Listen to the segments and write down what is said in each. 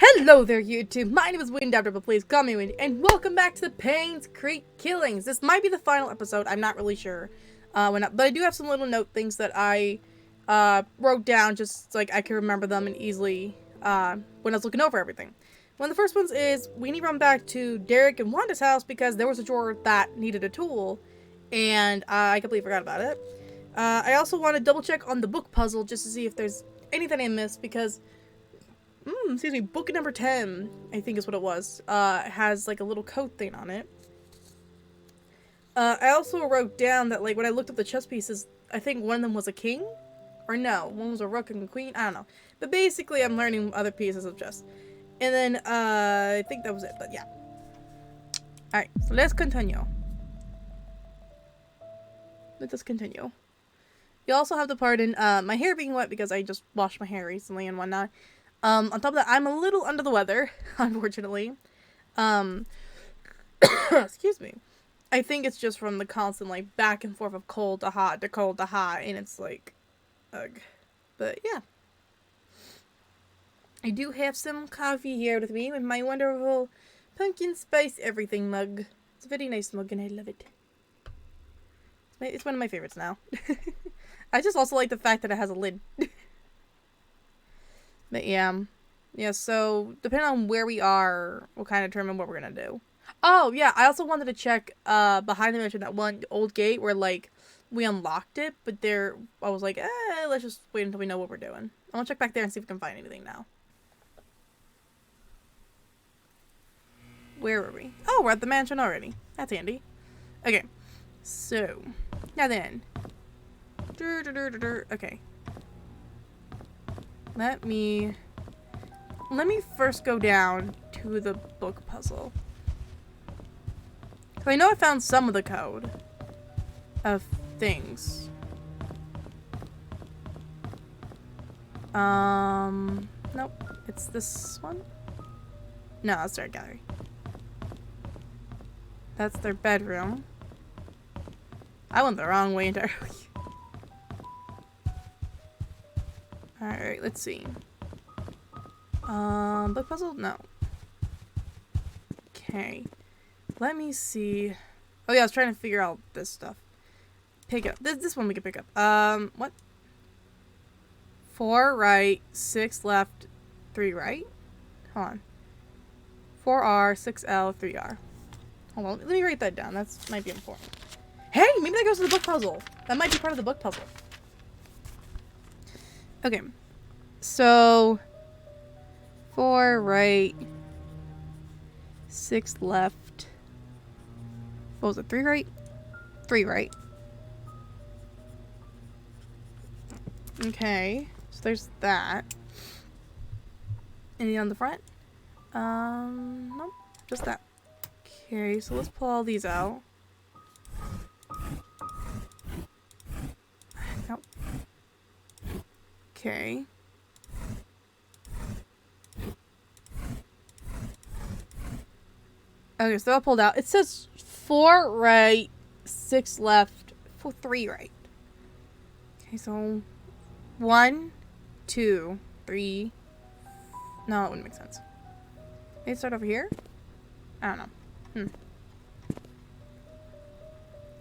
Hello there, YouTube. My name is Windafter, but please call me Wind, and welcome back to the Painscreek Killings. This might be the final episode. I'm not really sure, but I do have some little note things that I wrote down, just like I can remember them and easily when I was looking over everything. One of the first ones is we need to run back to Derek and Wanda's house because there was a drawer that needed a tool, and I completely forgot about it. I also want to double check on the book puzzle just to see if there's anything I missed because. Excuse me, book number 10, I think is what it was, has like a little coat thing on it. I also wrote down that like when I looked up the chess pieces, I think one of them was a king? Or no, one was a rook and a queen? I don't know. But basically I'm learning other pieces of chess. And then, I think that was it, but yeah. Alright, so let's continue. Let us continue. You also have to pardon, my hair being wet because I just washed my hair recently and whatnot. On top of that, I'm a little under the weather, unfortunately. Excuse me. I think it's just from the constant, like, back and forth of cold to hot to cold to hot, and it's like, ugh. But, yeah. I do have some coffee here with me with my wonderful pumpkin spice everything mug. It's a very nice mug, and I love it. It's one of my favorites now. I just also like the fact that it has a lid. But yeah, so depending on where we are, we'll kind of determine what we're gonna do. Oh, yeah, I also wanted to check behind the mansion that one old gate where, like, we unlocked it, but I was like, let's just wait until we know what we're doing. I want to check back there and see if we can find anything now. Where were we? Oh, we're at the mansion already. That's handy. Okay, so, now then. Okay. Let me first go down to the book puzzle. Cause I know I found some of the code of things. Nope. It's this one? No, that's their gallery. That's their bedroom. I went the wrong way entirely. Alright, let's see. Book puzzle? No. Okay. Let me see. Oh yeah, I was trying to figure out this stuff. Pick up. This one we can pick up. What? 4 right, 6 left, 3 right? Hold on. 4R, 6L, 3R. Hold on, let me write that down. That might be important. Hey, maybe that goes to the book puzzle. That might be part of the book puzzle. Okay, so 4 right, 6 left. What was it? 3 right? 3 right. Okay, so there's that. Anything on the front? Nope, just that. Okay, so let's pull all these out. Nope. Okay. Okay, so I pulled out. It says 4 right, 6 left, 3 right. Okay, so 1, 2, 3. No, it wouldn't make sense. Maybe start over here? I don't know.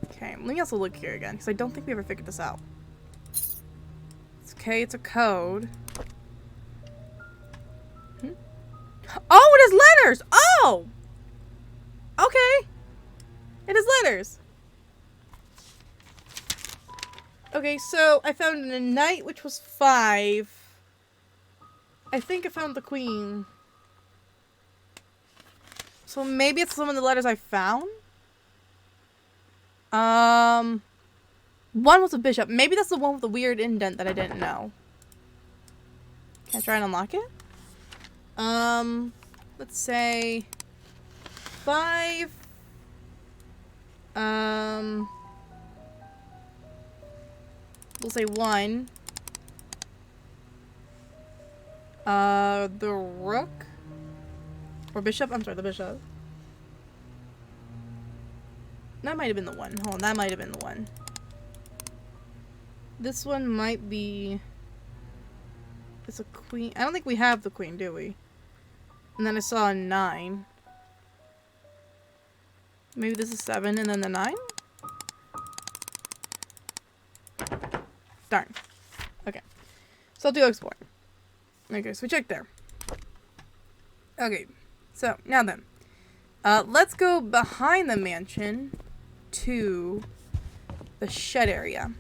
Okay, let me also look here again, because I don't think we ever figured this out. Okay, it's a code. Oh, it is letters! Oh! Okay. It is letters. Okay, so I found a knight, which was 5. I think I found the queen. So maybe it's some of the letters I found? One was a bishop. Maybe that's the one with the weird indent that I didn't know. Can I try and unlock it? Let's say 5. We'll say 1. The rook? Or bishop? I'm sorry, the bishop. That might have been the one. Hold on, that might have been the one. This one might be... It's a queen. I don't think we have the queen, do we? And then I saw a 9. Maybe this is 7 and then the 9? Darn. Okay. So I'll do exploring. Okay, so we checked there. Okay. So, now then. Let's go behind the mansion to the shed area.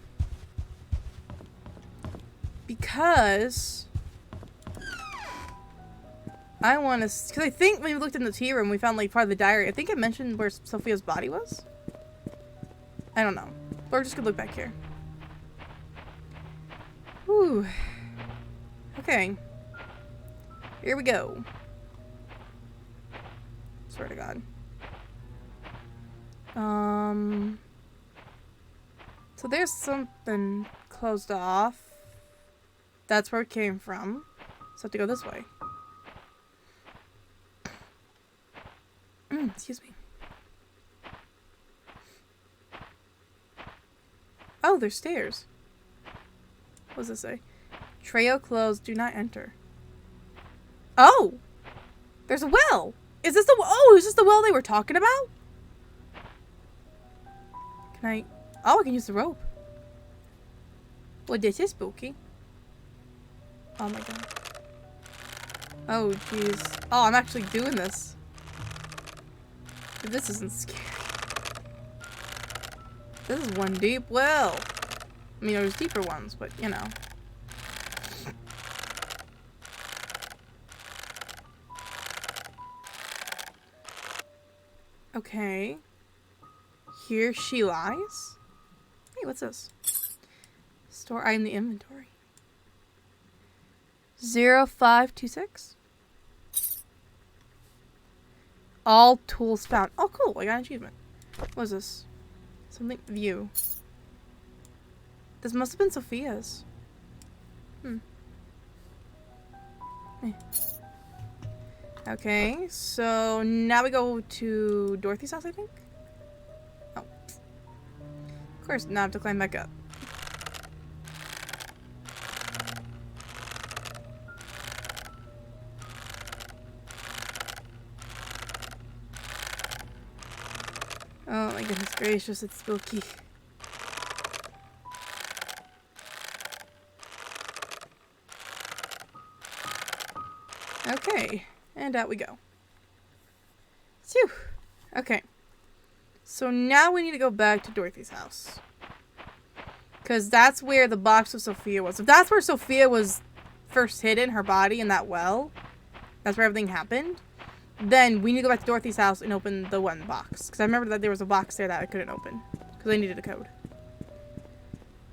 Because I want to... Because I think when we looked in the tea room, we found, like, part of the diary. I think it mentioned where Sophia's body was. I don't know. But we're just going to look back here. Whew. Okay. Here we go. Swear to God. So there's something closed off. That's where it came from. So I have to go this way. Excuse me. Oh, there's stairs. What does this say? Trail closed. Do not enter. Oh! There's a well! Is this the... Oh, is this the well they were talking about? Can I... Oh, I can use the rope. Well, this is spooky. Oh my god. Oh, jeez. Oh, I'm actually doing this. This isn't scary. This is one deep well. I mean, there's deeper ones, but, you know. Okay. Here she lies. Hey, what's this? Store item in the inventory. 0526. All tools found. Oh, cool. I got an achievement. What is this? Something. View. This must have been Sophia's. Okay, so now we go to Dorothy's house, I think? Oh. Of course, now I have to climb back up. Oh my goodness gracious, it's spooky. Okay, and out we go. Phew. Okay. So now we need to go back to Dorothy's house. Because that's where the box of Sophia was. If that's where Sophia was first hidden, her body in that well, that's where everything happened, then we need to go back to Dorothy's house and open the one box. Because I remember that there was a box there that I couldn't open. Because I needed a code.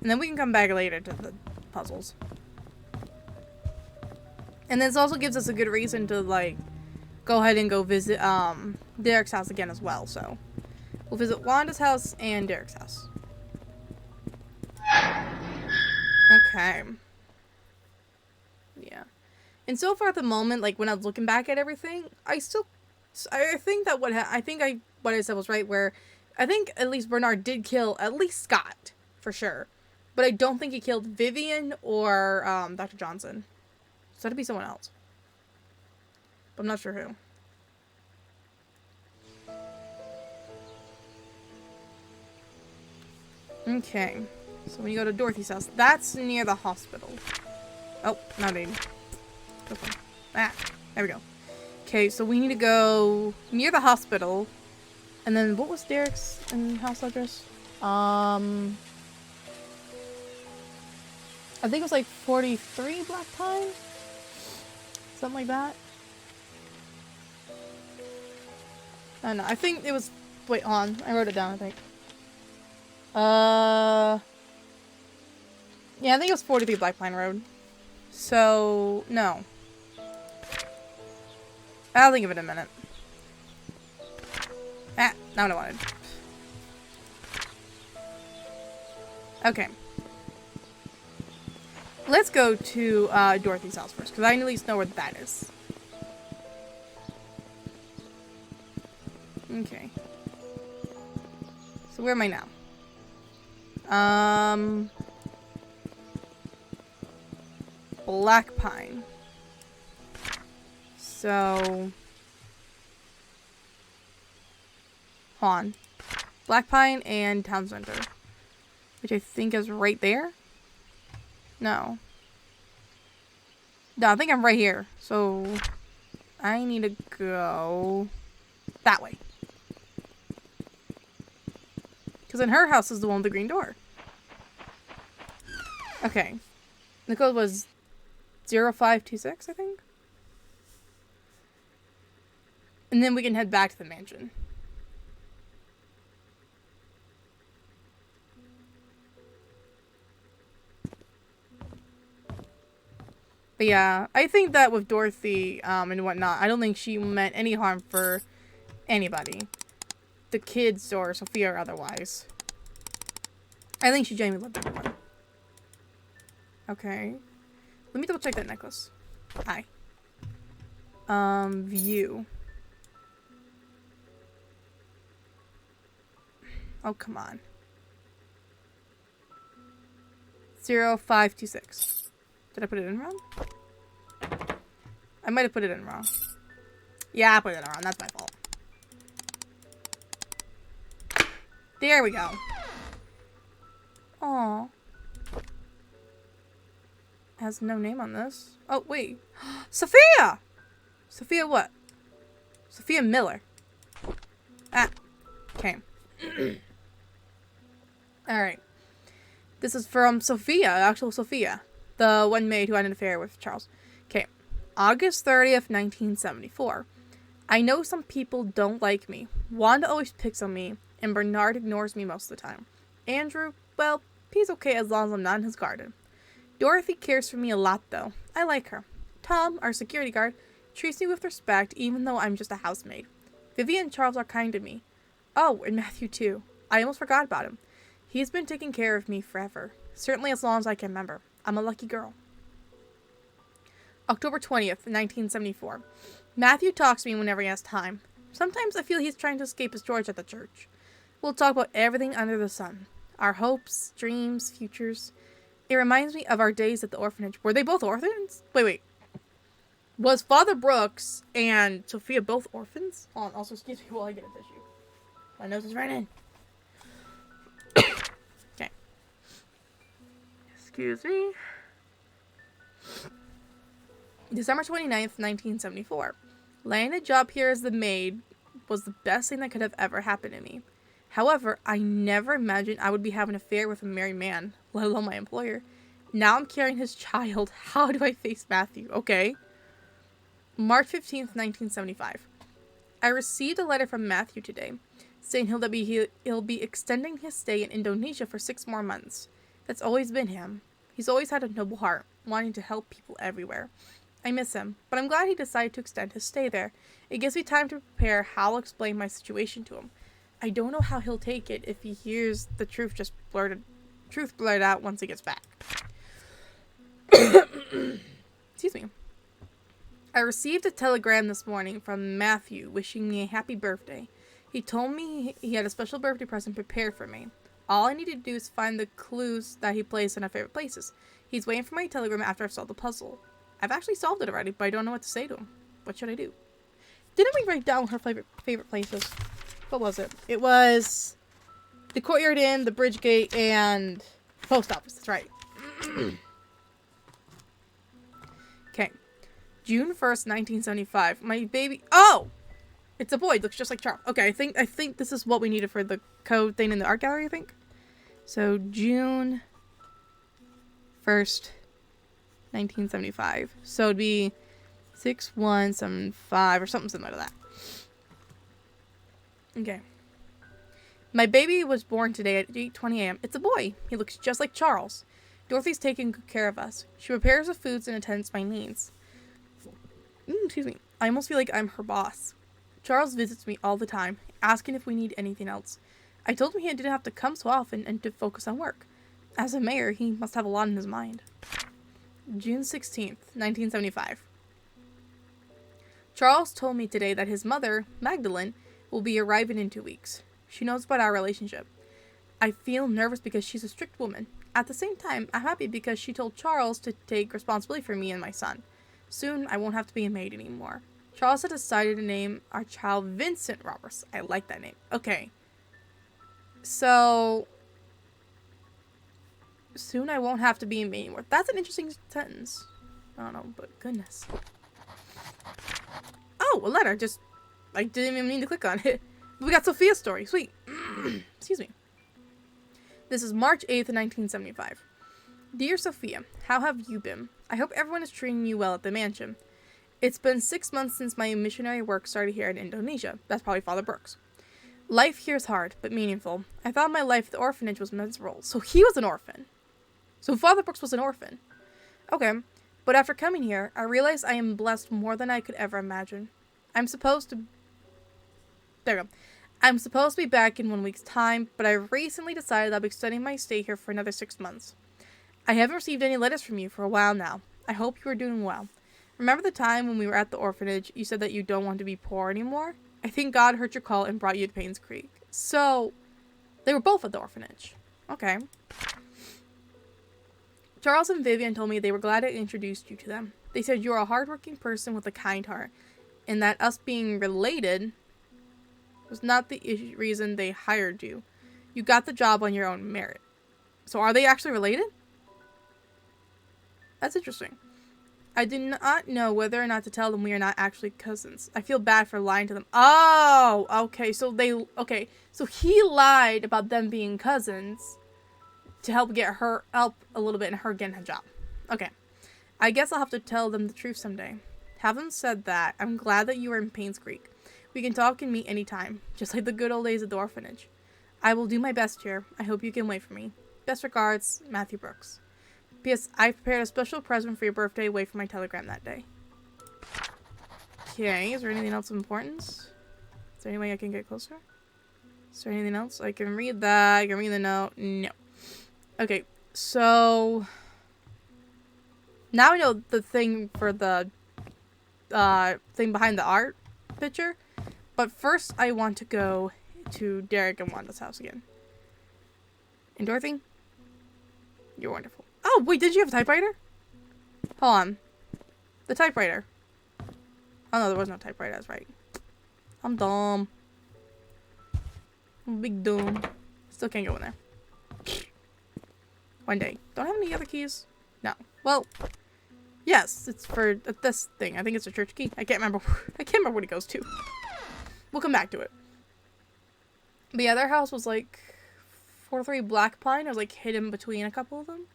And then we can come back later to the puzzles. And this also gives us a good reason to, like, go ahead and go visit, Derek's house again as well, so. We'll visit Wanda's house and Derek's house. Okay. Yeah. And so far at the moment, like, when I was looking back at everything, I think that what I said was right, where I think at least Bernard did kill at least Scott, for sure. But I don't think he killed Vivian or, Dr. Johnson. So that'd be someone else. But I'm not sure who. Okay. So when you go to Dorothy's house, that's near the hospital. Oh, not in. This one. Ah, there we go. Okay, so we need to go near the hospital. And then what was Derek's house address? I think it was like 43 Black Pine? Something like that. I don't know. I think it was... Wait, hold on. I wrote it down, I think. Yeah, I think it was 43 Black Pine Road. So, no. I'll think of it in a minute. Ah, not what I wanted. Okay. Let's go to Dorothy's house first, because I at least know where that is. Okay. So where am I now? Black Pine. So... hold on. Black Pine and Town Center. Which I think is right there? No. No, I think I'm right here. So... I need to go... that way. Because then her house is the one with the green door. Okay. The code was 0526, I think. And then we can head back to the mansion. But yeah, I think that with Dorothy and whatnot, I don't think she meant any harm for anybody. The kids or Sophia or otherwise. I think she genuinely loved everyone. Okay. Let me double check that necklace. Hi. View. Oh, come on. 0526. Did I put it in wrong? I might have put it in wrong. Yeah, I put it in wrong. That's my fault. There we go. Aww. Has no name on this. Oh, wait. Sophia! Sophia what? Sophia Miller. Ah. Okay. Alright. This is from Sophia, actual Sophia. The one maid who had an affair with Charles. Okay. August 30th, 1974. I know some people don't like me. Wanda always picks on me, and Bernard ignores me most of the time. Andrew, well, he's okay as long as I'm not in his garden. Dorothy cares for me a lot, though. I like her. Tom, our security guard, treats me with respect, even though I'm just a housemaid. Vivian and Charles are kind to me. Oh, and Matthew, too. I almost forgot about him. He's been taking care of me forever. Certainly as long as I can remember. I'm a lucky girl. October 20th, 1974. Matthew talks to me whenever he has time. Sometimes I feel he's trying to escape his George at the church. We'll talk about everything under the sun. Our hopes, dreams, futures. It reminds me of our days at the orphanage. Were they both orphans? Wait. Was Father Brooks and Sophia both orphans? Hold on, also excuse me while I get a tissue. My nose is running. Okay. Excuse me. December 29th, 1974. Landing a job here as the maid was the best thing that could have ever happened to me. However, I never imagined I would be having an affair with a married man, let alone my employer. Now I'm carrying his child. How do I face Matthew? Okay. March 15th, 1975. I received a letter from Matthew today, saying he'll be extending his stay in Indonesia for 6 more months. That's always been him. He's always had a noble heart, wanting to help people everywhere. I miss him, but I'm glad he decided to extend his stay there. It gives me time to prepare how I'll explain my situation to him. I don't know how he'll take it if he hears the truth blurted out once he gets back. Excuse me. I received a telegram this morning from Matthew wishing me a happy birthday. He told me he had a special birthday present prepared for me. All I need to do is find the clues that he placed in our favorite places. He's waiting for my telegram after I've solved the puzzle. I've actually solved it already, but I don't know what to say to him. What should I do? Didn't we write down her favorite places? What was it? It was the Courtyard Inn, the Bridge Gate, and the post office. That's right. Okay. June 1st, 1975. My baby... Oh! It's a boy. It looks just like Charles. Okay, I think this is what we needed for the code thing in the art gallery, I think. So, June 1st, 1975. So, it'd be 6175 or something similar to that. Okay. My baby was born today at 8:20 a.m. It's a boy. He looks just like Charles. Dorothy's taking good care of us. She prepares the foods and attends my needs. Excuse me. I almost feel like I'm her boss. Charles visits me all the time, asking if we need anything else. I told him he didn't have to come so often and to focus on work. As a mayor, he must have a lot in his mind. June 16th, 1975. Charles told me today that his mother, Magdalene, will be arriving in 2 weeks. She knows about our relationship. I feel nervous because she's a strict woman. At the same time, I'm happy because she told Charles to take responsibility for me and my son. Soon, I won't have to be a maid anymore. Charles had decided to name our child Vincent Roberts. I like that name. Okay. So, soon I won't have to be in Maine anymore. That's an interesting sentence. I don't know, but goodness. Oh, a letter. Just, I didn't even mean to click on it. We got Sophia's story. Sweet. Excuse me. This is March 8th, 1975. Dear Sophia, how have you been? I hope everyone is treating you well at the mansion. It's been 6 months since my missionary work started here in Indonesia. That's probably Father Brooks. Life here is hard, but meaningful. I thought my life at the orphanage was miserable. So he was an orphan. So Father Brooks was an orphan. Okay. But after coming here, I realized I am blessed more than I could ever imagine. I'm supposed to be back in 1 week's time, but I recently decided I'll be extending my stay here for another 6 months. I haven't received any letters from you for a while now. I hope you are doing well. Remember the time when we were at the orphanage, you said that you don't want to be poor anymore? I think God heard your call and brought you to Painscreek. So, they were both at the orphanage. Okay. Charles and Vivian told me they were glad I introduced you to them. They said you're a hardworking person with a kind heart, and that us being related was not the reason they hired you. You got the job on your own merit. So are they actually related? That's interesting. I do not know whether or not to tell them we are not actually cousins. I feel bad for lying to them. Oh, okay. So So he lied about them being cousins to help a little bit in her getting a job. Okay. I guess I'll have to tell them the truth someday. Having said that, I'm glad that you are in Painscreek. We can talk and meet anytime, just like the good old days at the orphanage. I will do my best here. I hope you can wait for me. Best regards, Matthew Brooks. P.S. I prepared a special present for your birthday. Wait for my telegram that day. Okay, is there anything else of importance? Is there any way I can get closer? Is there anything else? I can read that. I can read the note. No. Okay, so now I know the thing for the thing behind the art picture. But first, I want to go to Derek and Wanda's house again. And Dorothy, you're wonderful. Oh, wait, did you have a typewriter? Hold on. The typewriter. Oh, no, there was no typewriter. That's right. I'm dumb. I'm big dumb. Still can't go in there. One day. Don't have any other keys? No. Well, yes, it's for this thing. I think it's a church key. I can't remember. I can't remember what it goes to. We'll come back to it. The other house was like 4-3 Black Pine. It was like hidden between a couple of them.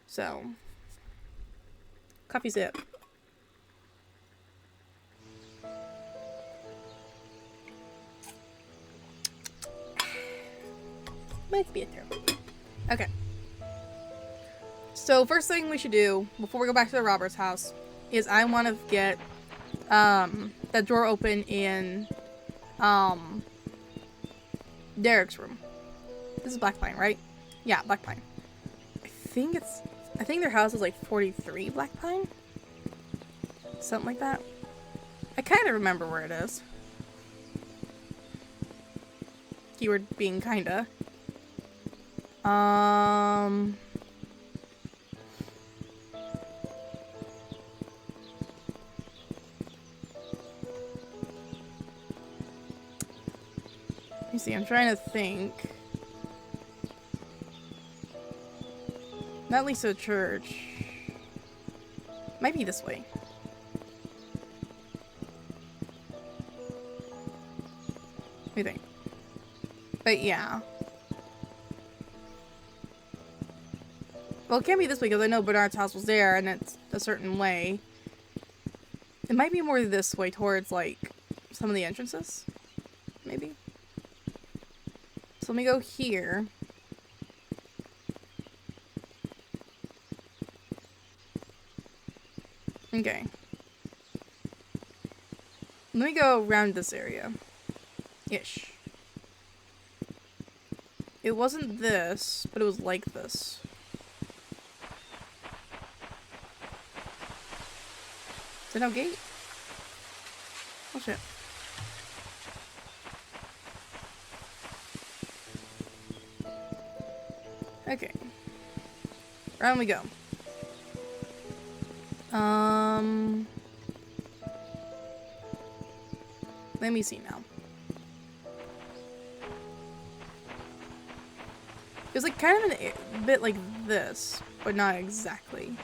So, coffee sip. Might be a turn. Okay. So, first thing we should do before we go back to the Roberts house is I want to get that drawer open in Derek's room. This is Black Pine, right? Yeah, Black Pine. I think their house is like 43 Black Pine. Something like that. I kind of remember where it is. Keyword being kinda. Let me see, I'm trying to think. Not Lisa Church. Might be this way. What do you think? But yeah. Well, it can't be this way because I know Bernard's house was there and it's a certain way. It might be more this way towards, like, some of the entrances. Maybe. So let me go here. Okay. Let me go around this area. Ish. It wasn't this, but it was like this. Is there no gate? Oh shit. Okay. Around we go. Let me see now. It was like kind of a bit like this, but not exactly.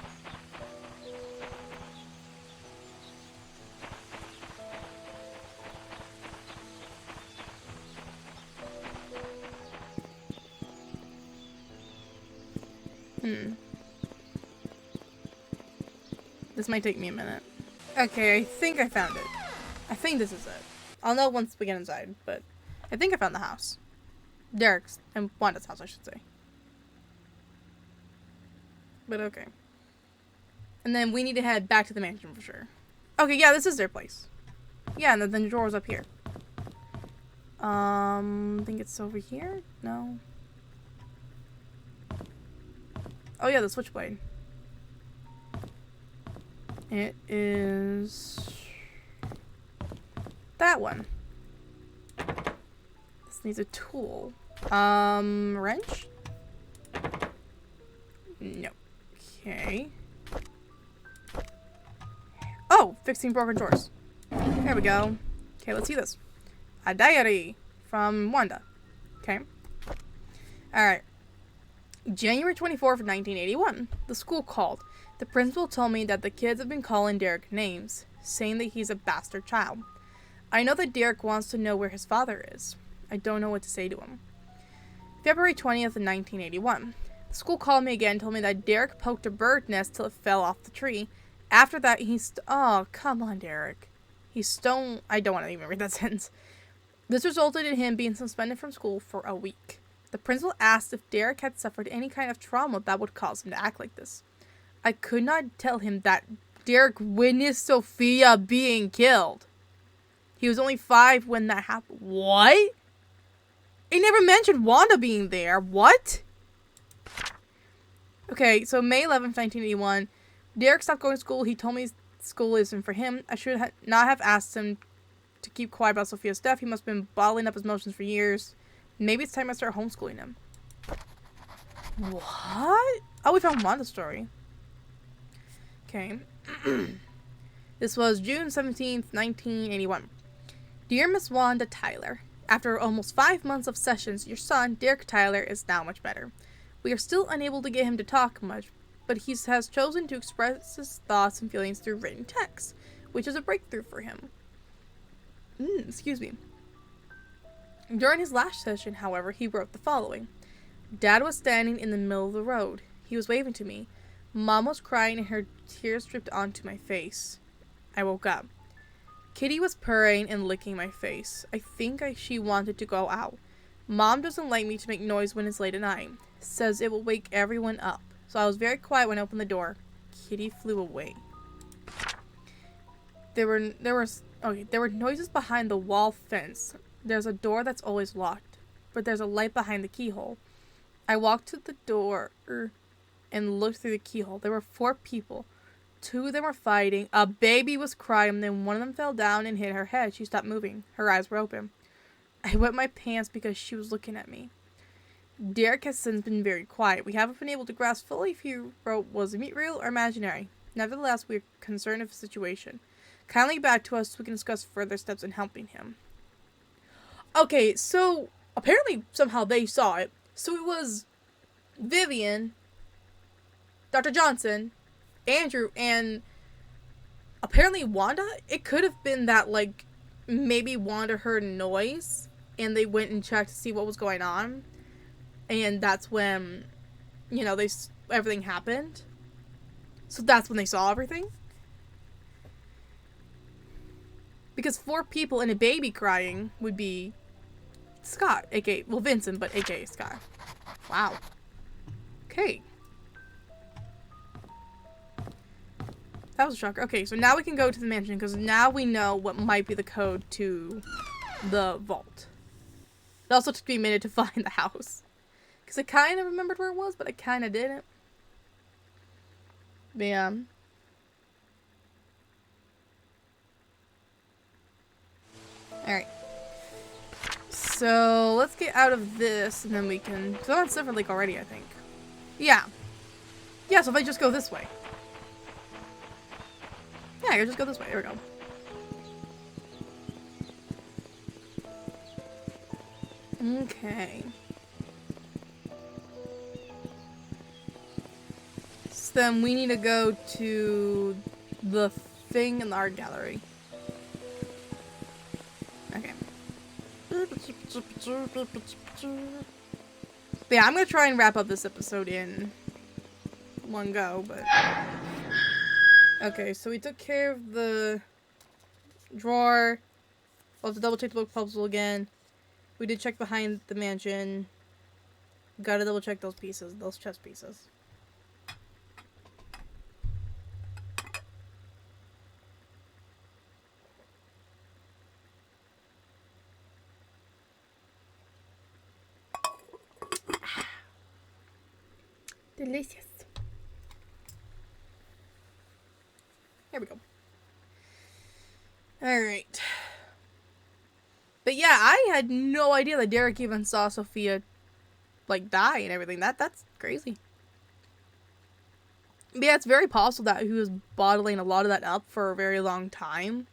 This might take me a minute. Okay, I think I found it. I think this is it. I'll know once we get inside, but I think I found the house. Derek's and Wanda's house, I should say. But okay. And then we need to head back to the mansion for sure. Okay, yeah, this is their place. Yeah, and then the drawer's up here. I think it's over here? No. Oh yeah, the switchblade. It is that one. This needs a tool. Wrench? No. Okay. Oh, fixing broken drawers. There we go. Okay, let's see this. A diary from Wanda. Okay. Alright. January 24th, 1981. The school called. The principal told me that the kids have been calling Derek names, saying that he's a bastard child. I know that Derek wants to know where his father is. I don't know what to say to him. February 20th, 1981. The school called me again and told me that Derek poked a bird nest till it fell off the tree. After that, oh, come on, Derek. I don't want to even read that sentence. This resulted in him being suspended from school for a week. The principal asked if Derek had suffered any kind of trauma that would cause him to act like this. I could not tell him that Derek witnessed Sophia being killed. He was only 5 when that happened. What? It never mentioned Wanda being there. What? Okay, so May 11th, 1981. Derek stopped going to school. He told me school isn't for him. I should not have asked him to keep quiet about Sophia's death. He must have been bottling up his emotions for years. Maybe it's time I start homeschooling him. What? Oh, we found Wanda's story. Okay. This was June 17th, 1981. Dear Miss Wanda Tyler, after almost 5 months of sessions, your son, Derek Tyler, is now much better. We are still unable to get him to talk much, but he has chosen to express his thoughts and feelings through written text, which is a breakthrough for him. Excuse me. During his last session, however, he wrote the following. Dad was standing in the middle of the road. He was waving to me. Mom was crying and her tears dripped onto my face. I woke up. Kitty was purring and licking my face. I think she wanted to go out. Mom doesn't like me to make noise when it's late at night. Says it will wake everyone up. So I was very quiet when I opened the door. Kitty flew away. There were noises behind the wall fence. There's a door that's always locked, but there's a light behind the keyhole. I walked to the door and looked through the keyhole. There were 4 people. 2 of them were fighting. A baby was crying, then one of them fell down and hit her head. She stopped moving. Her eyes were open. I wet my pants because she was looking at me. Derek has since been very quiet. We haven't been able to grasp fully if he wrote was real or imaginary. Nevertheless, we are concerned of the situation. Kindly get back to us so we can discuss further steps in helping him. Okay, so apparently somehow they saw it. So it was Vivian, Dr. Johnson, Andrew, and apparently Wanda. It could have been that, like, maybe Wanda heard noise and they went and checked to see what was going on. And that's when, everything happened. So that's when they saw everything. Because 4 people and a baby crying would be Scott, aka, well, Vincent, but aka Scott. Wow. Okay. That was a shocker. Okay, so now we can go to the mansion, because now we know what might be the code to the vault. It also took me a minute to find the house. Because I kind of remembered where it was, but I kind of didn't. But yeah. Alright. So, let's get out of this, and then we can... So I'm on Silver Lake already, I think. Yeah. Yeah, so if I just go this way. Yeah, I can just go this way. There we go. Okay. So then we need to go to the thing in the art gallery. Okay. But yeah, I'm gonna try and wrap up this episode in one go, but... Okay, so we took care of the drawer. We'll have to double check the book puzzle again. We did check behind the mansion. Gotta double check those pieces, those chess pieces. Delicious. There we go. Alright. But yeah, I had no idea that Derek even saw Sophia, like, die and everything. That's crazy. But yeah, it's very possible that he was bottling a lot of that up for a very long time.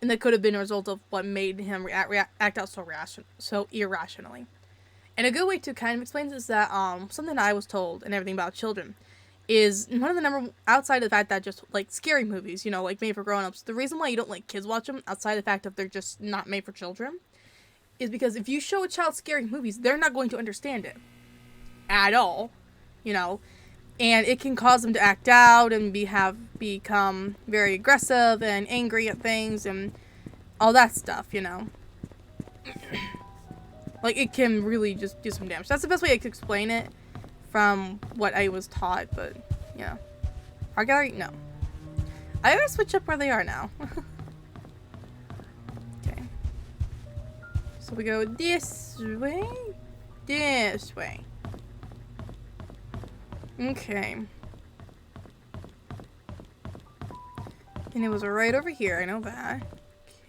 And that could have been a result of what made him act out so irrationally. And a good way to kind of explain this is that something I was told and everything about children is one of the outside of the fact that just like scary movies, you know, like made for grown-ups, the reason why you don't let kids watch them outside of the fact that they're just not made for children is because if you show a child scary movies, they're not going to understand it at all, you know, and it can cause them to act out and become very aggressive and angry at things and all that stuff, you know. Like, it can really just do some damage. That's the best way I could explain it from what I was taught, but, yeah. Art gallery? No. I always switch up where they are now. Okay. So we go this way. This way. Okay. And it was right over here, I know that.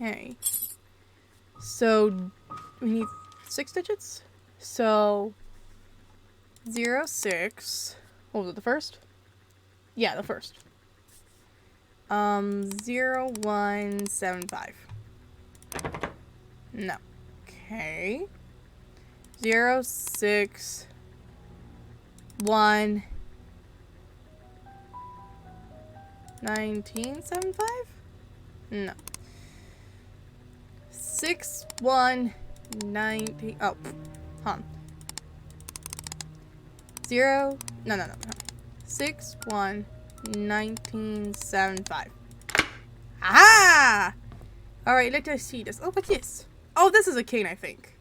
Okay. So, we need 6 digits? So, 06. What was it, the first? Yeah, the first. 0175. No. Okay. 061 1975? No. 6119. Oh, huh. 0. No. 611975. Ah! Alright, let us see this. Oh, what's this? Oh, this is a king, I think.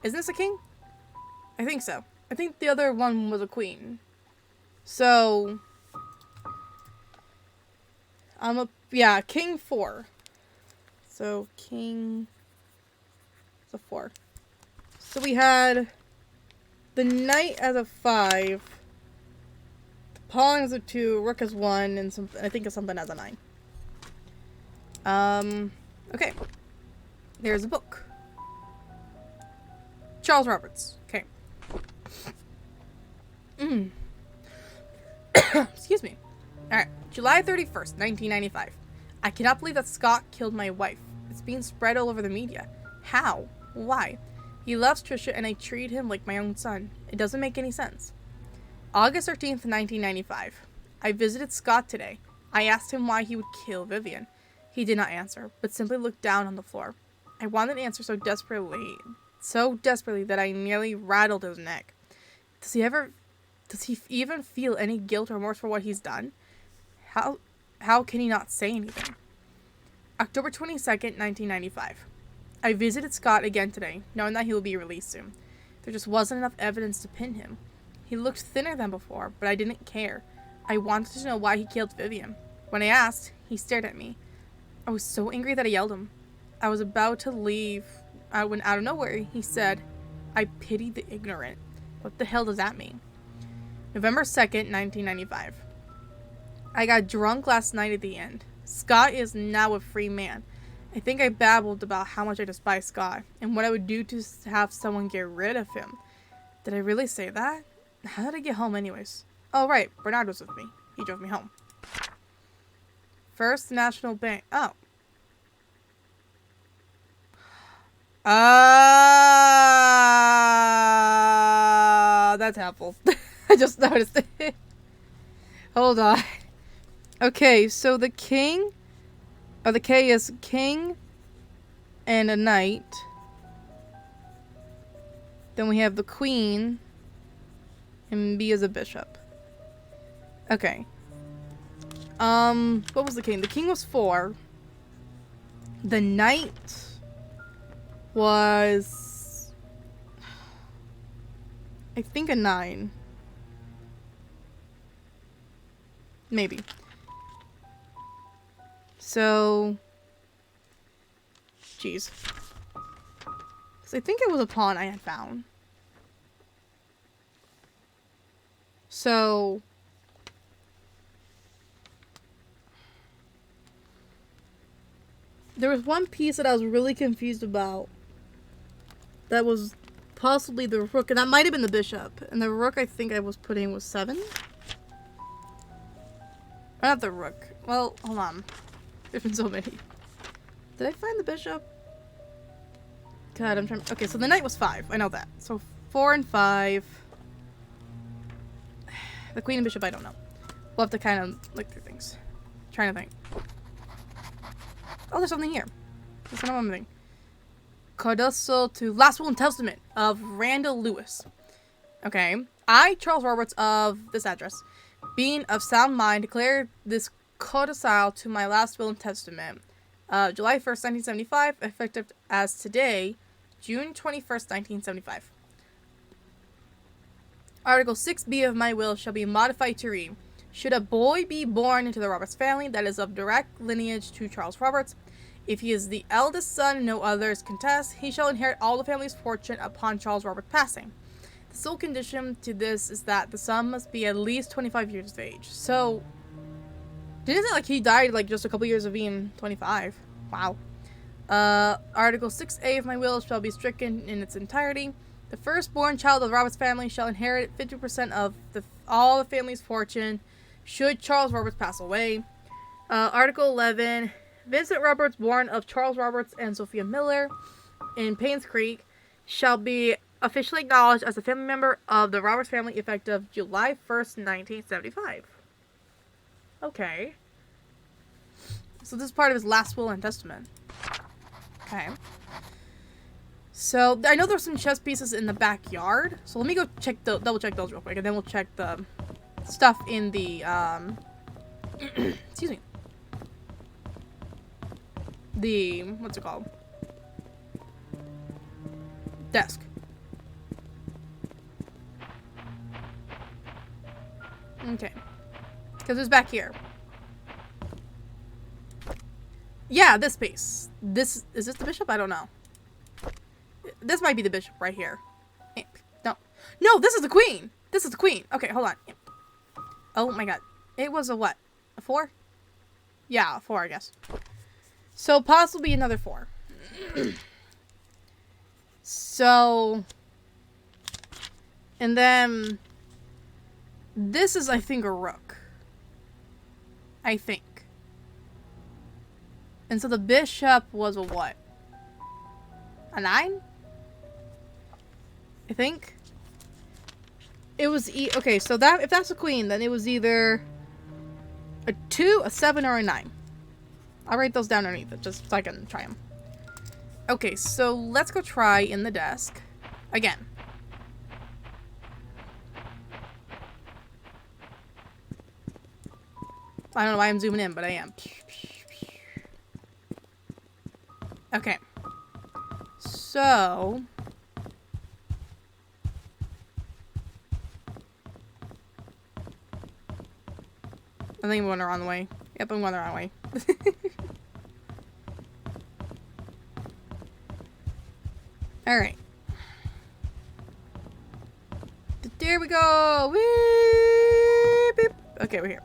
Isn't this a king? I think so. I think the other one was a queen. So, yeah, king 4. So, king is a 4. So we had the knight as a 5, the pawn as a 2, rook as 1, and I think it's something as a 9. Okay. There's a book. Charles Roberts. Okay. Excuse me. Alright. July 31st, 1995. I cannot believe that Scott killed my wife. It's being spread all over the media. How? Why? He loves Trisha and I treat him like my own son. It doesn't make any sense. August 13th, 1995. I visited Scott today. I asked him why he would kill Vivian. He did not answer, but simply looked down on the floor. I wanted an answer so desperately that I nearly rattled his neck. Does he even feel any guilt or remorse for what he's done? How can he not say anything? October 22nd, 1995. I visited Scott again today, knowing that he will be released soon. There just wasn't enough evidence to pin him. He looked thinner than before, but I didn't care. I wanted to know why he killed Vivian. When I asked, he stared at me. I was so angry that I yelled him. I was about to leave when out of nowhere he said, I pity the ignorant. What the hell does that mean? November 2nd, 1995. I got drunk last night at the end. Scott is now a free man. I think I babbled about how much I despise Scott and what I would do to have someone get rid of him. Did I really say that? How did I get home anyways? Oh right, Bernard was with me. He drove me home. First National Bank. Oh. that's helpful. I just noticed it. Hold on. Okay, so the king... Oh, the K is king and a knight. Then we have the queen. And B is a bishop. Okay. What was the king? The king was 4. The knight was... I think a 9. Maybe. So... Jeez. I think it was a pawn I had found. So... There was one piece that I was really confused about. That was possibly the rook. And that might have been the bishop. And the rook I think I was putting was 7. Or not the rook. Well, hold on. There's been so many. Did I find the bishop? God, I'm trying. Okay, so the knight was 5. I know that. So 4 and 5. The queen and bishop, I don't know. We'll have to kind of look through things. Trying to think. Oh, there's something here. There's another thing. Codicil to Last Will and Testament of Randall Lewis. Okay. I, Charles Roberts of this address, being of sound mind, declare this codicil to my last will and testament. July 1st, 1975, effective as today, June 21st, 1975. Article 6b of my will shall be modified to read: should a boy be born into the Roberts family that is of direct lineage to Charles Roberts, if he is the eldest son and no others contest, he shall inherit all the family's fortune upon Charles Roberts passing. The sole condition to this is that the son must be at least 25 years of age. So, didn't it like he died like just a couple years of being 25? Wow. Article 6a of my will shall be stricken in its entirety. The firstborn child of the Roberts family shall inherit 50% of all the family's fortune should Charles Roberts pass away. Article 11. Vincent Roberts, born of Charles Roberts and Sophia Miller in Painscreek, shall be officially acknowledged as a family member of the Roberts family effective July 1st, 1975. Okay. So this is part of his last will and testament. Okay. So I know there's some chess pieces in the backyard. So let me go check double check those real quick, and then we'll check the stuff in the excuse me. The what's it called? Desk. Okay. Because it's back here. Yeah, this piece. Is this the bishop? I don't know. This might be the bishop right here. No. No, this is the queen. This is the queen. Okay, hold on. Oh my god. It was a what? A 4? Yeah, a 4, I guess. So, possibly another 4. So... And then... This is, I think, a rook. I think. And so the bishop was a what? A 9? I think. It was okay, so that if that's a queen, then it was either a 2, a 7, or a 9. I'll write those down underneath it, just so I can try them. Okay, so let's go try in the desk. Again. I don't know why I'm zooming in, but I am. Okay. So... I think I'm going the wrong way. Yep, I'm going the wrong way. Alright. There we go! Whee! Beep. Okay, we're here.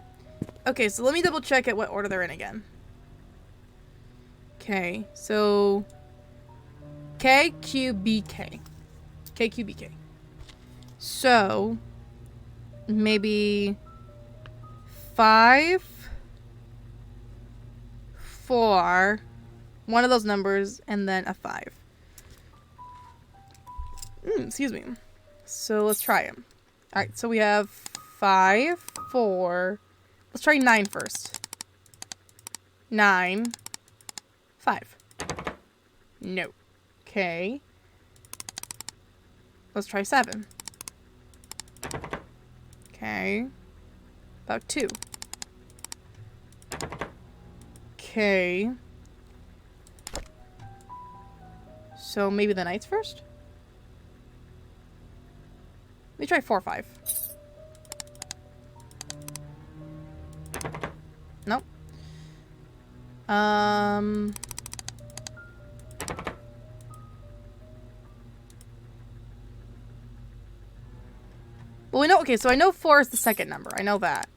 Okay, so let me double check at what order they're in again. Okay, so... K, Q, B, K. K, Q, B, K. So... Maybe... 5... 4... One of those numbers, and then a 5. Excuse me. So let's try them. Alright, so we have 5, 4. Let's try 9 first. 9, 5. No. Okay. Let's try 7. Okay. About 2. Okay. So maybe the knights first? Let me try 4, 5. Nope. Well, we know, okay, so I know 4 is the second number. I know that.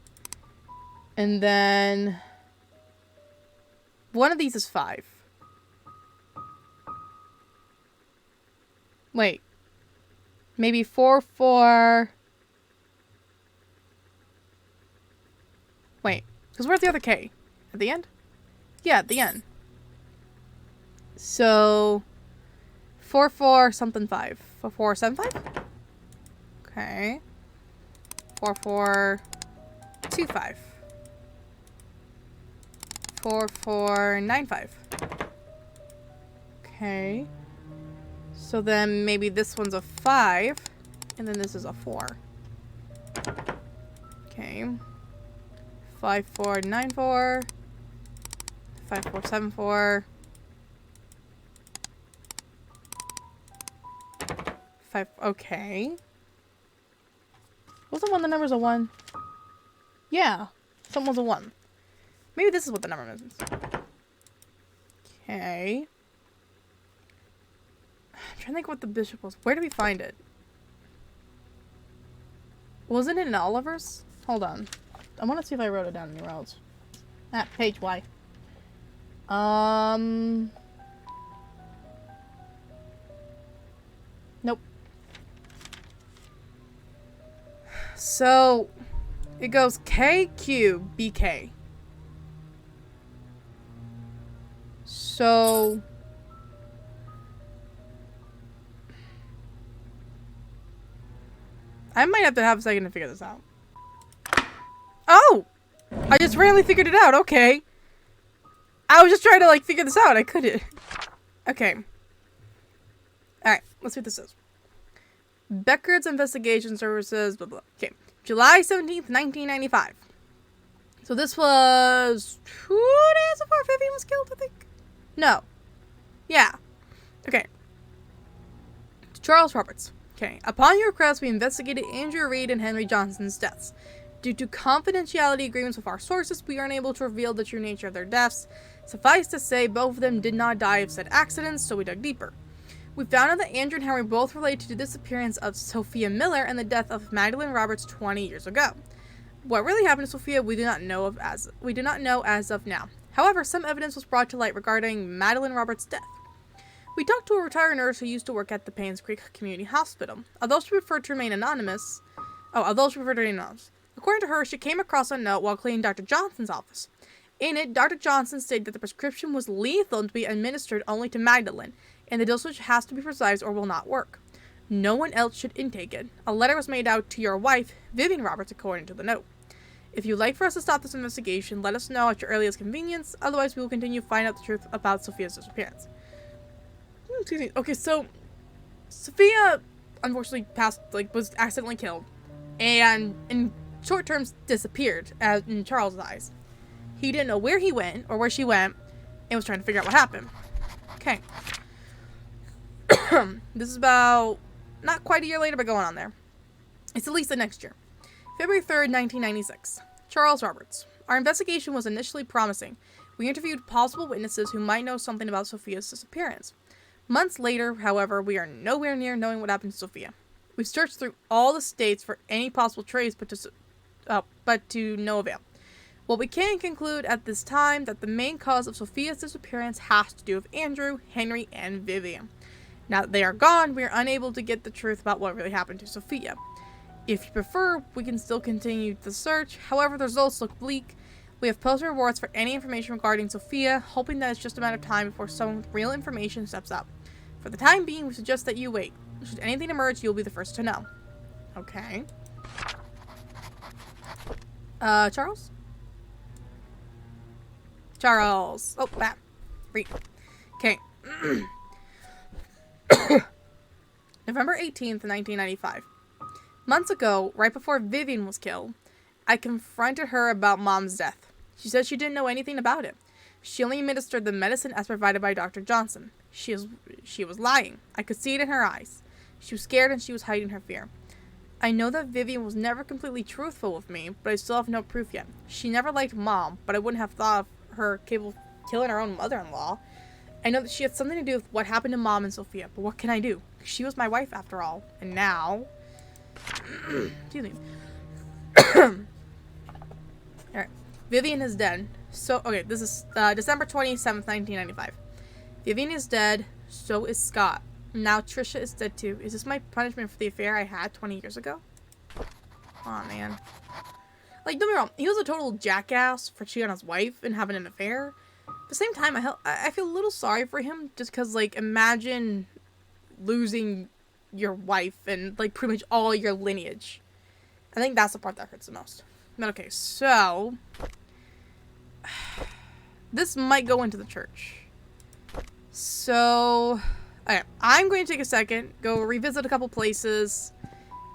And then one of these is 5. Wait. Maybe 4, 4. Wait. Because where's the other K? At the end? Yeah, at the end. So 4, 4, something 5. 4, 4, 7, 5? Okay. 4, 4, 2, 5. 4, 4, 9, 5. Okay. So then maybe this one's a 5, and then this is a 4. Okay. 5, 4, 9, 4. 5, 4, 7, 4. 5, okay. Wasn't one of the numbers a 1? Yeah. Someone's a 1. Maybe this is what the number means. Okay. I'm trying to think what the bishop was. Where did we find it? Wasn't it in Oliver's? Hold on. I want to see if I wrote it down anywhere else. Ah, page Y. Nope. So, it goes KQ BK. So, I might have to have a second to figure this out. Oh! I just randomly figured it out. Okay. I was just trying to, like, figure this out. I couldn't. Okay. Alright. Let's see what this is. Beckett's Investigation Services, blah, blah. Okay. July 17th, 1995. So this was 2 days before Vivian was killed, I think? No. Yeah. Okay. Charles Roberts. Okay. Upon your request, we investigated Andrew Reed and Henry Johnson's deaths. Due to confidentiality agreements with our sources, we are unable to reveal the true nature of their deaths. Suffice to say, both of them did not die of said accidents, so we dug deeper. We found out that Andrew and Henry both related to the disappearance of Sophia Miller and the death of Magdalene Roberts 20 years ago. What really happened to Sophia, we do not know as of now. However, some evidence was brought to light regarding Magdalene Roberts' death. We talked to a retired nurse who used to work at the Painscreek Community Hospital. Although she preferred to remain anonymous. According to her, she came across a note while cleaning Dr. Johnson's office. In it, Dr. Johnson stated that the prescription was lethal and to be administered only to Magdalene, and the dosage has to be precise or will not work. No one else should intake it. A letter was made out to your wife, Vivian Roberts, according to the note. If you'd like for us to stop this investigation, let us know at your earliest convenience, otherwise we will continue to find out the truth about Sophia's disappearance. Excuse me. Okay, so Sophia unfortunately was accidentally killed, and in short terms disappeared, as in Charles' eyes. He didn't know where he went or where she went, and was trying to figure out what happened. Okay. This is about not quite a year later, but going on there. It's at least the next year. February 3rd, 1996. Charles Roberts. Our investigation was initially promising. We interviewed possible witnesses who might know something about Sophia's disappearance. Months later, however, we are nowhere near knowing what happened to Sophia. We've searched through all the states for any possible trace, but to no avail. What we can conclude at this time that the main cause of Sophia's disappearance has to do with Andrew, Henry, and Vivian. Now that they are gone, we are unable to get the truth about what really happened to Sophia. If you prefer, we can still continue the search. However, the results look bleak. We have posted rewards for any information regarding Sophia, hoping that it's just a matter of time before someone with real information steps up. For the time being, we suggest that you wait. Should anything emerge, you'll be the first to know. Okay. Charles? Charles. Oh, bam. Read. Okay. November 18th, 1995. Months ago, right before Vivian was killed, I confronted her about Mom's death. She said she didn't know anything about it. She only administered the medicine as provided by Dr. Johnson. She was lying. I could see it in her eyes. She was scared and she was hiding her fear. I know that Vivian was never completely truthful with me, but I still have no proof yet. She never liked Mom, but I wouldn't have thought of her capable of killing her own mother-in-law. I know that she had something to do with what happened to Mom and Sophia, but what can I do? She was my wife after all, and now... Excuse me. Alright. Vivian is dead. So, okay, this is December 27th, 1995. Vivian is dead, so is Scott. Now Trisha is dead too. Is this my punishment for the affair I had 20 years ago? Aw, man. Like, don't get me wrong, he was a total jackass for cheating on his wife and having an affair. At the same time, I feel a little sorry for him, just because, like, imagine losing your wife and, like, pretty much all your lineage. I think that's the part that hurts the most. But okay, so... this might go into the church. So... okay, I'm going to take a second, go revisit a couple places,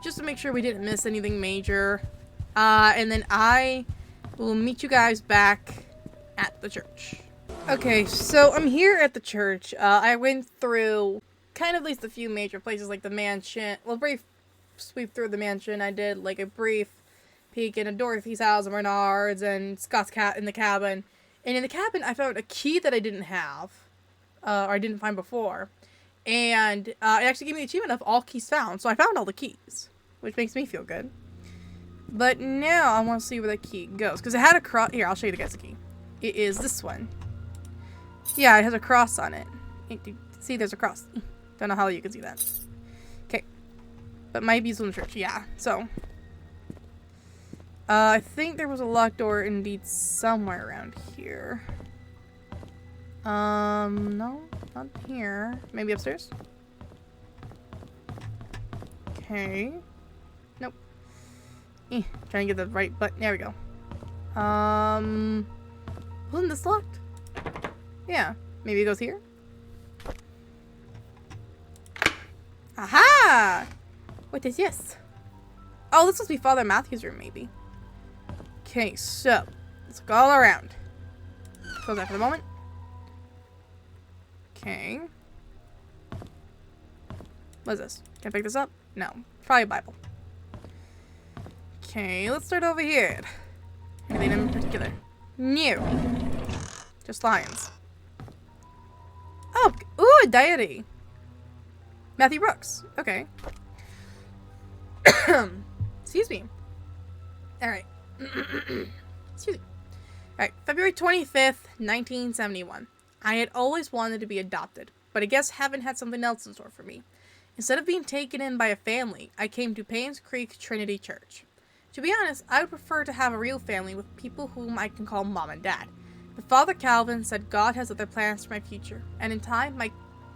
just to make sure we didn't miss anything major. And then I will meet you guys back at the church. Okay, so I'm here at the church. I went through kind of at least a few major places, like the mansion. Well, brief sweep through the mansion. I did like a brief peek into Dorothy's house and Bernard's and Scott's cat in the cabin. And in the cabin, I found a key that I didn't have, or I didn't find before. And it actually gave me the achievement of all keys found. So I found all the keys, which makes me feel good. But now I want to see where the key goes. Because it had a cross. Here, I'll show you the guys the key. It is this one. Yeah, it has a cross on it. See, there's a cross. Don't know how you can see that. Okay. But might be from the church. Yeah, so. I think there was a locked door indeed somewhere around here. No, not here. Maybe upstairs? Okay. Nope. Trying to get the right button. There we go. Wasn't this locked? Yeah. Maybe it goes here? Aha! What is this? Oh, this must be Father Matthew's room, maybe. Okay, so. Let's look all around. Close that for the moment. Okay. What is this? Can I pick this up? No. Probably a Bible. Okay, let's start over here. Anything in particular? New. Just lions. Oh, ooh, a diary. Matthew Brooks. Okay. Excuse me. Alright. Excuse me. Alright, February 25th, 1971. I had always wanted to be adopted, but I guess heaven had something else in store for me. Instead of being taken in by a family, I came to Painscreek Trinity Church. To be honest, I would prefer to have a real family with people whom I can call Mom and Dad. But Father Calvin said God has other plans for my future, and in time,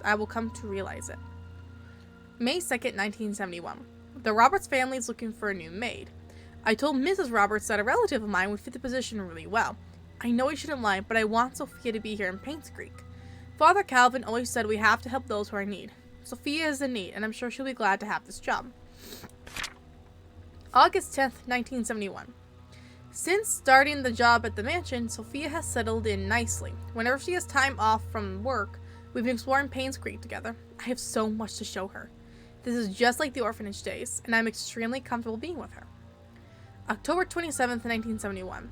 I will come to realize it. May 2nd, 1971. The Roberts family is looking for a new maid. I told Mrs. Roberts that a relative of mine would fit the position really well. I know I shouldn't lie, but I want Sophia to be here in Painscreek. Father Calvin always said we have to help those who are in need. Sophia is in need, and I'm sure she'll be glad to have this job. August 10th, 1971. Since starting the job at the mansion, Sophia has settled in nicely. Whenever she has time off from work, we've been exploring Painscreek together. I have so much to show her. This is just like the orphanage days, and I'm extremely comfortable being with her. October 27th, 1971.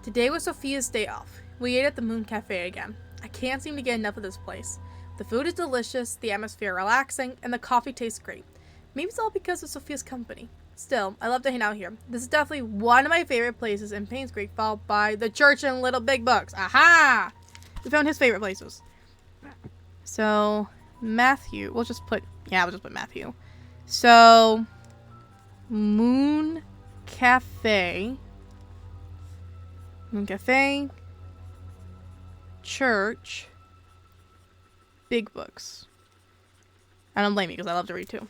Today was Sophia's day off. We ate at the Moon Cafe again. I can't seem to get enough of this place. The food is delicious, the atmosphere relaxing, and the coffee tastes great. Maybe it's all because of Sophia's company. Still, I love to hang out here. This is definitely one of my favorite places in Painscreek, followed by the church and Little Big Books. Aha! We found his favorite places. So, Matthew. We'll just put Matthew. So, Moon Cafe. Church. Big Books. I don't blame you, because I love to read too.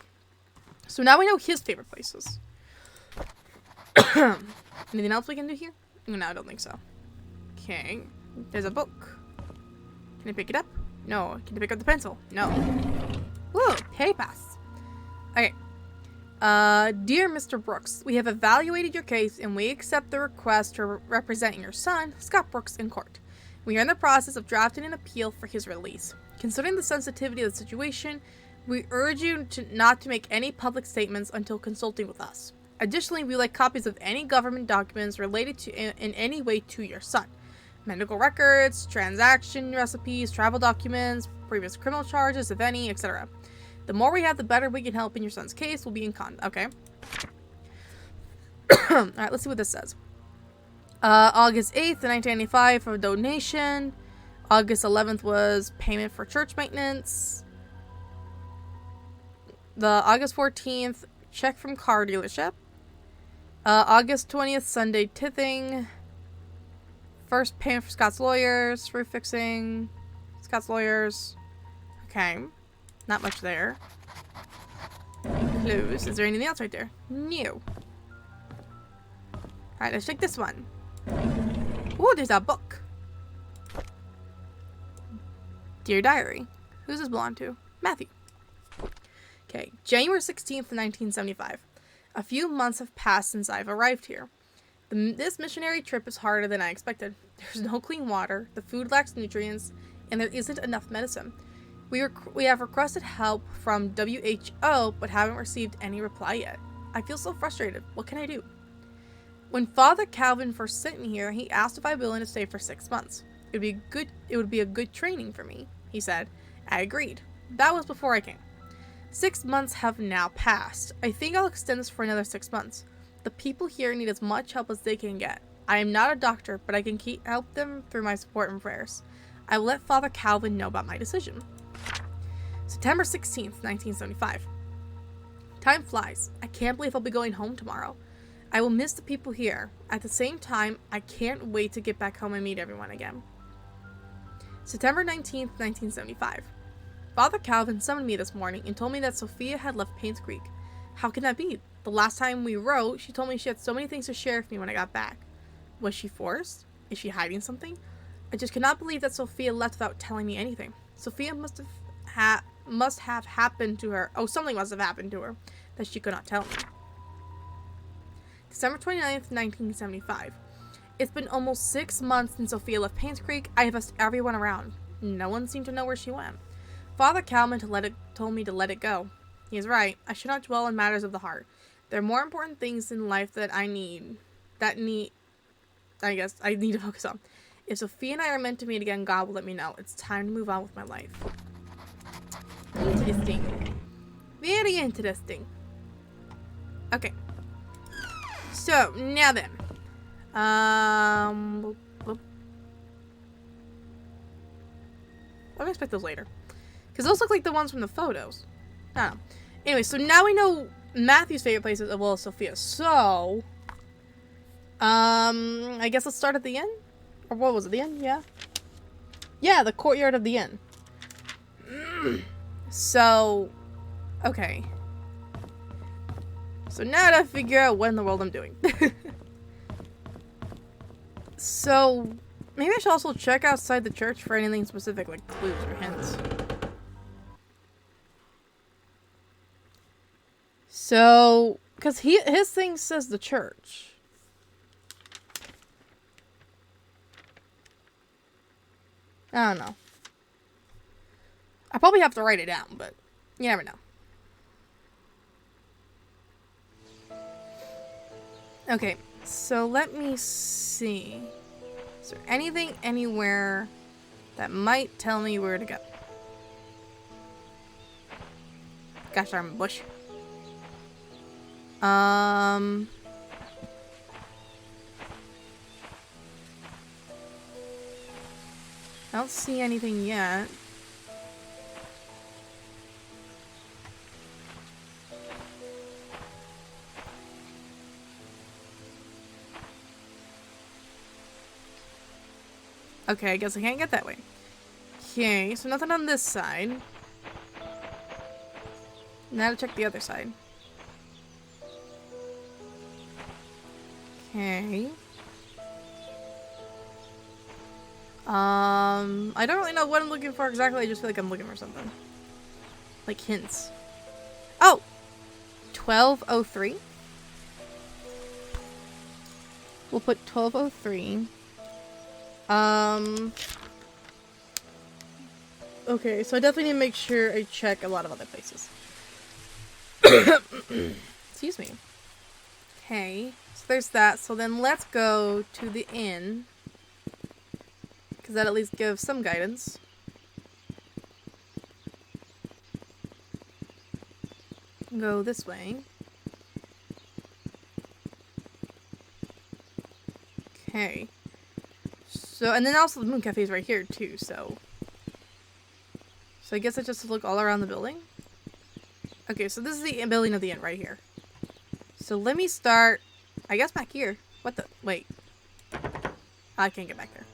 So now we know his favorite places. Anything else we can do here? No, I don't think so. Okay. There's a book. Can I pick it up? No. Can I pick up the pencil? No. Woo! Pay pass. Okay. Dear Mr. Brooks, we have evaluated your case and we accept the request to represent your son, Scott Brooks, in court. We are in the process of drafting an appeal for his release. Considering the sensitivity of the situation, we urge you not to make any public statements until consulting with us. Additionally, we would like copies of any government documents related to in any way to your son. Medical records, transaction recipes, travel documents, previous criminal charges, if any, etc. The more we have, the better we can help in your son's case. We'll be in Okay. Alright, let's see what this says. August 8th, 1995 for a donation. August 11th was payment for church maintenance. The August 14th, check from car dealership. August 20th, Sunday tithing. First payment for Scott's lawyers. Roof fixing. Scott's lawyers. Okay. Not much there. Close. Is there anything else right there? No. Alright, let's check this one. Oh, there's a book. Dear Diary. Who's this belong to? Matthew. Okay. January 16th, 1975. A few months have passed since I've arrived here. This missionary trip is harder than I expected. There's no clean water, the food lacks nutrients, and there isn't enough medicine. We have requested help from WHO, but haven't received any reply yet. I feel so frustrated. What can I do? When Father Calvin first sent me here, he asked if I'd be willing to stay for 6 months. It would be a good training for me, he said. I agreed. That was before I came. 6 months have now passed. I think I'll extend this for another 6 months. The people here need as much help as they can get. I am not a doctor, but I can help them through my support and prayers. I will let Father Calvin know about my decision. September 16th, 1975. Time flies. I can't believe I'll be going home tomorrow. I will miss the people here. At the same time, I can't wait to get back home and meet everyone again. September 19th, 1975. Father Calvin summoned me this morning and told me that Sophia had left Painscreek. How can that be? The last time we wrote, she told me she had so many things to share with me when I got back. Was she forced? Is she hiding something? I just could not believe that Sophia left without telling me anything. Sophia must have happened to her. Oh, something must have happened to her that she could not tell me. December 29th, 1975. It's been almost 6 months since Sophia left Painscreek. I have asked everyone around. No one seemed to know where she went. Father Calvin told me to let it go. He is right. I should not dwell on matters of the heart. There are more important things in life that I need to focus on. If Sophia and I are meant to meet again, God will let me know. It's time to move on with my life. Interesting. Very interesting. Okay. So, now then. I'll expect those later. Because those look like the ones from the photos. I don't know. Anyway, so now we know Matthew's favorite places as well as Sophia's. So, I guess let's start at the inn? Or what was it, the inn? Yeah. Yeah, the courtyard of the inn. So, okay. So now to figure out what in the world I'm doing. So, maybe I should also check outside the church for anything specific, like clues or hints. So, because his thing says the church. I don't know. I probably have to write it down, but you never know. Okay, so let me see. Is there anything anywhere that might tell me where to go? Gosh darn bush. I don't see anything yet. Okay, I guess I can't get that way. Okay, so nothing on this side. Now to check the other side. Okay. I don't really know what I'm looking for exactly. I just feel like I'm looking for something. Like hints. Oh! 1203. We'll put 1203. Okay, so I definitely need to make sure I check a lot of other places. Excuse me. Okay, so there's that. So then let's go to the inn. Because that at least gives some guidance. Go this way. Okay. So, and then also the Moon Cafe is right here too, so. So I guess I just look all around the building. Okay, so this is the building of the inn right here. So let me start, I guess back here. What the, wait. I can't get back there.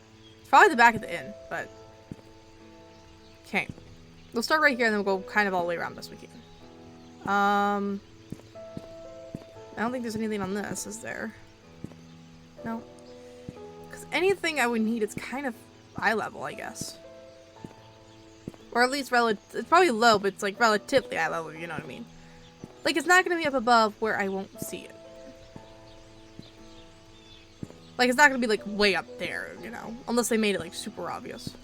It's probably the back of the inn, but. Okay. We'll start right here and then we'll go kind of all the way around best we can. I don't think there's anything on this, is there? No. Because anything I would need is kind of eye level, I guess. Or at least it's probably low, but it's like relatively eye level, you know what I mean? Like, it's not going to be up above where I won't see it. Like, it's not going to be like way up there, you know? Unless they made it like super obvious.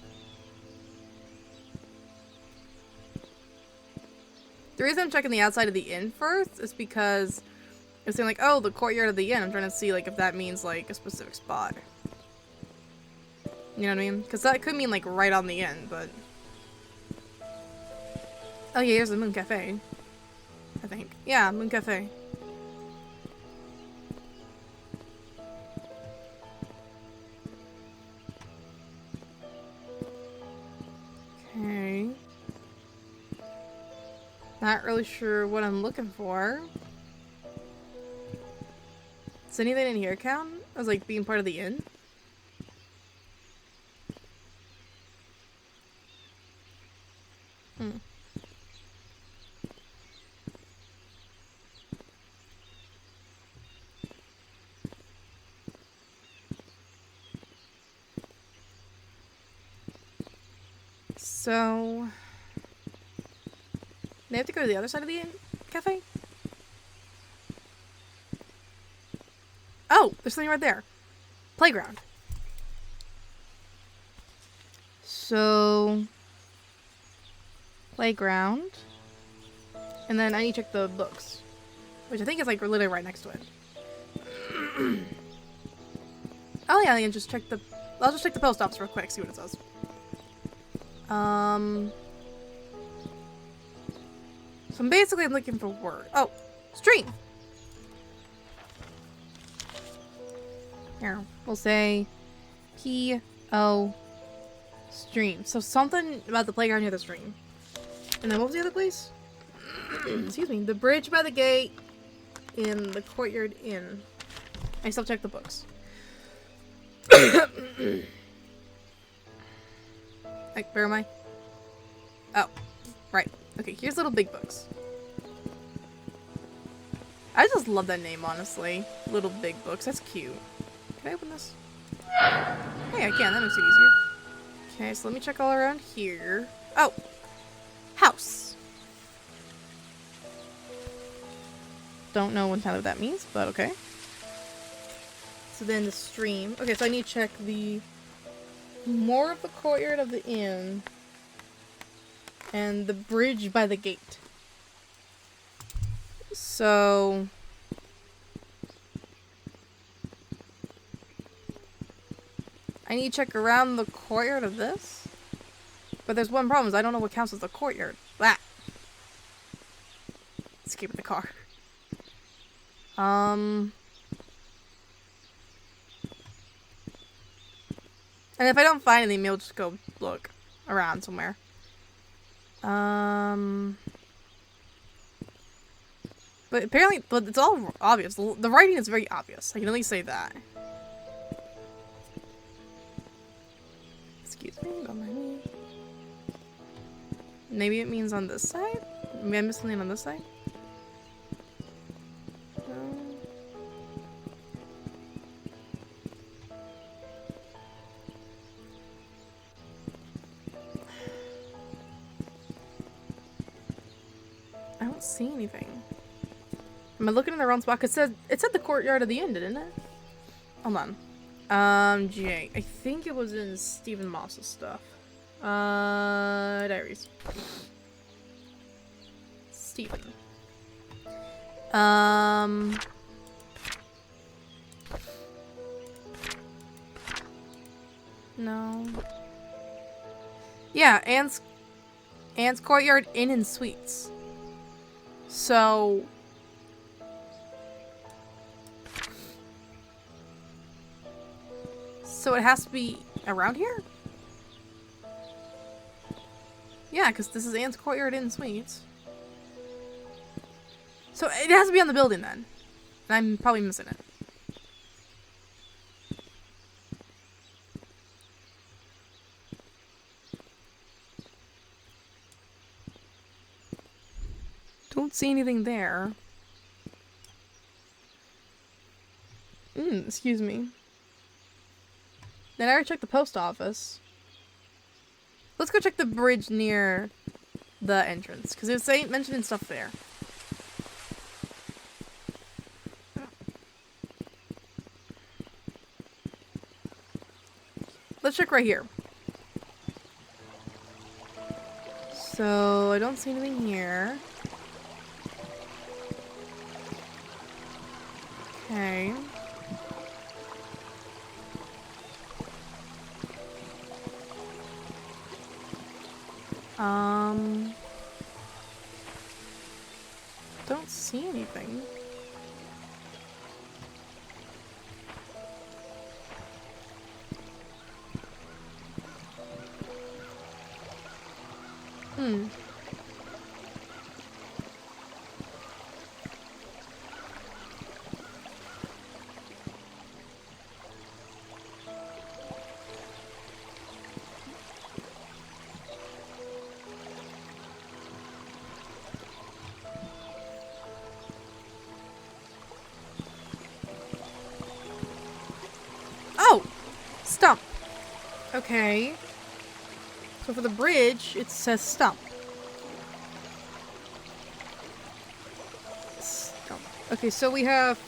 The reason I'm checking the outside of the inn first is because it's saying like, oh, the courtyard of the inn. I'm trying to see like if that means like a specific spot. You know what I mean? Because that could mean like right on the inn, but. Oh yeah, here's the Moon Cafe. I think. Yeah, Moon Cafe. Okay. Not really sure what I'm looking for. Does anything in here count as like being part of the inn? So, they have to go to the other side of the cafe? Oh, there's something right there. Playground. So, playground. And then I need to check the books. Which I think is like literally right next to it. Oh yeah, I can just check the... I'll just check the post office real quick, see what it says. So basically I'm looking for word. Oh, stream. Here, we'll say P-O stream. So something about the playground near the stream. And then what was the other place? Excuse me. The bridge by the gate in the courtyard inn. I still check the books. Like, where am I? Oh, right. Okay, here's Little Big Books. I just love that name, honestly. Little Big Books. That's cute. Can I open this? Hey, I can. That makes it easier. Okay, so let me check all around here. Oh! House! Don't know entirely what that means, but okay. So then the stream. Okay, so I need to check the... more of the courtyard of the inn. And the bridge by the gate. So... I need to check around the courtyard of this. But there's one problem, is I don't know what counts as the courtyard. That. Escape with the car. And if I don't find anything, maybe I'll just go look around somewhere. But apparently, but it's all obvious. The writing is very obvious. I can at least say that. Excuse me, don't mind me. Maybe it means on this side? Maybe I missed something on this side? don't see anything. Am I looking in the wrong spot? It said the courtyard of the inn, didn't it? Hold on. Jay. I think it was in Stephen Moss's stuff. Diaries. Stephen. No. Yeah, Anne's Courtyard Inn and Suites. So it has to be around here? Yeah, because this is Anne's Courtyard Inn and Suites. So it has to be on the building then. And I'm probably missing it. Don't see anything there. Excuse me. Then I already checked the post office. Let's go check the bridge near the entrance, because it's mentioning stuff there. Let's check right here. So I don't see anything here. Okay. Don't see anything. Oh! Stump. Okay. So for the bridge, it says stump. Stump. Okay, so we have...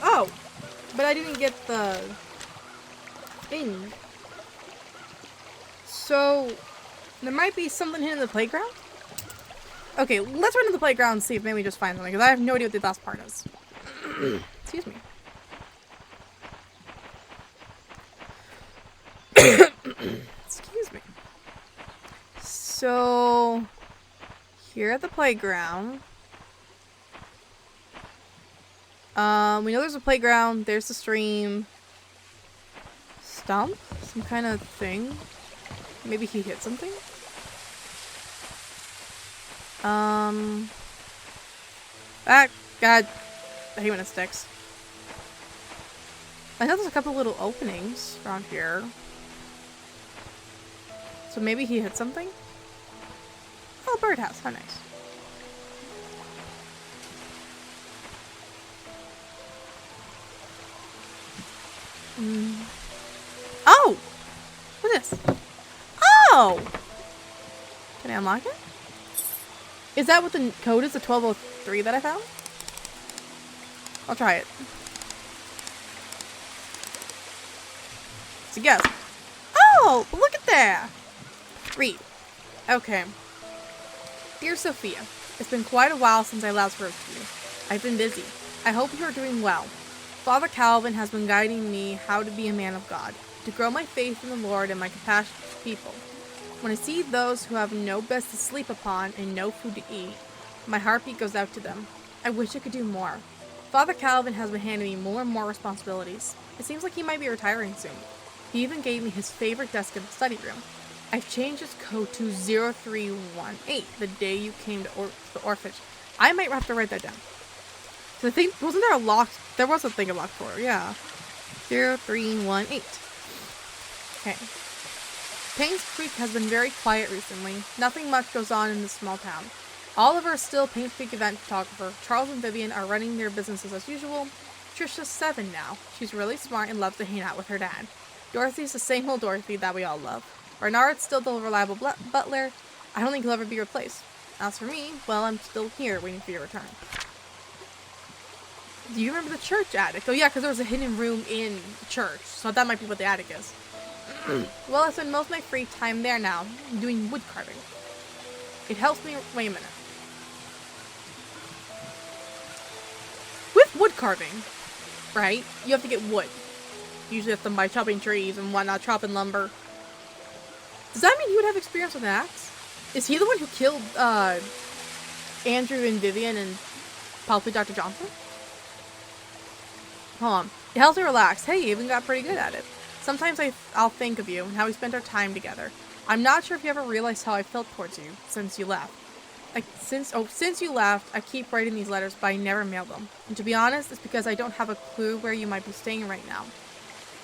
Oh! But I didn't get the thing. So there might be something hidden in the playground? Okay, let's run to the playground and see if maybe we just find something, because I have no idea what the last part is. Excuse me. Excuse me. So, here at the playground, we know there's a playground, there's the stream. Stump? Some kind of thing? Maybe he hit something? Ah, God. I hate when it sticks. I know there's a couple little openings around here. So maybe he hit something? Oh, birdhouse. How nice. Oh! What's this? Oh! Can I unlock it? Is that what the code is? The 1203 that I found? I'll try it. It's a guess. Oh! Look at that! Read. Okay. Dear Sophia, it's been quite a while since I last wrote to you. I've been busy. I hope you are doing well. Father Calvin has been guiding me how to be a man of God, to grow my faith in the Lord and my compassion for people. When I see those who have no bed to sleep upon and no food to eat, my heartbeat goes out to them. I wish I could do more. Father Calvin has been handing me more and more responsibilities. It seems like he might be retiring soon. He even gave me his favorite desk in the study room. I've changed his code to 0318 the day you came to the orphanage. I might have to write that down. So I think, wasn't there a lock? There was a thing of locked for, yeah. 0318. Okay. Painscreek has been very quiet recently. Nothing much goes on in this small town. Oliver is still Painscreek event photographer. Charles and Vivian are running their businesses as usual. Trisha's 7 now. She's really smart and loves to hang out with her dad. Dorothy's the same old Dorothy that we all love. Bernard's still the reliable butler. I don't think he'll ever be replaced. As for me, well, I'm still here waiting for your return. Do you remember the church attic? Oh yeah, because there was a hidden room in the church, so that might be what the attic is. Well, I spend most of my free time there now, doing wood carving. It helps me. Wait a minute. With wood carving, right? You have to get wood. You usually have to by chopping trees and whatnot, chopping lumber. Does that mean he would have experience with an axe? Is he the one who killed Andrew and Vivian and possibly Dr. Johnson? Hold on. It helps me relax. Hey, you even got pretty good at it. Sometimes I'll think of you and how we spent our time together. I'm not sure if you ever realized how I felt towards you since you left. Since you left, I keep writing these letters, but I never mail them. And to be honest, it's because I don't have a clue where you might be staying right now.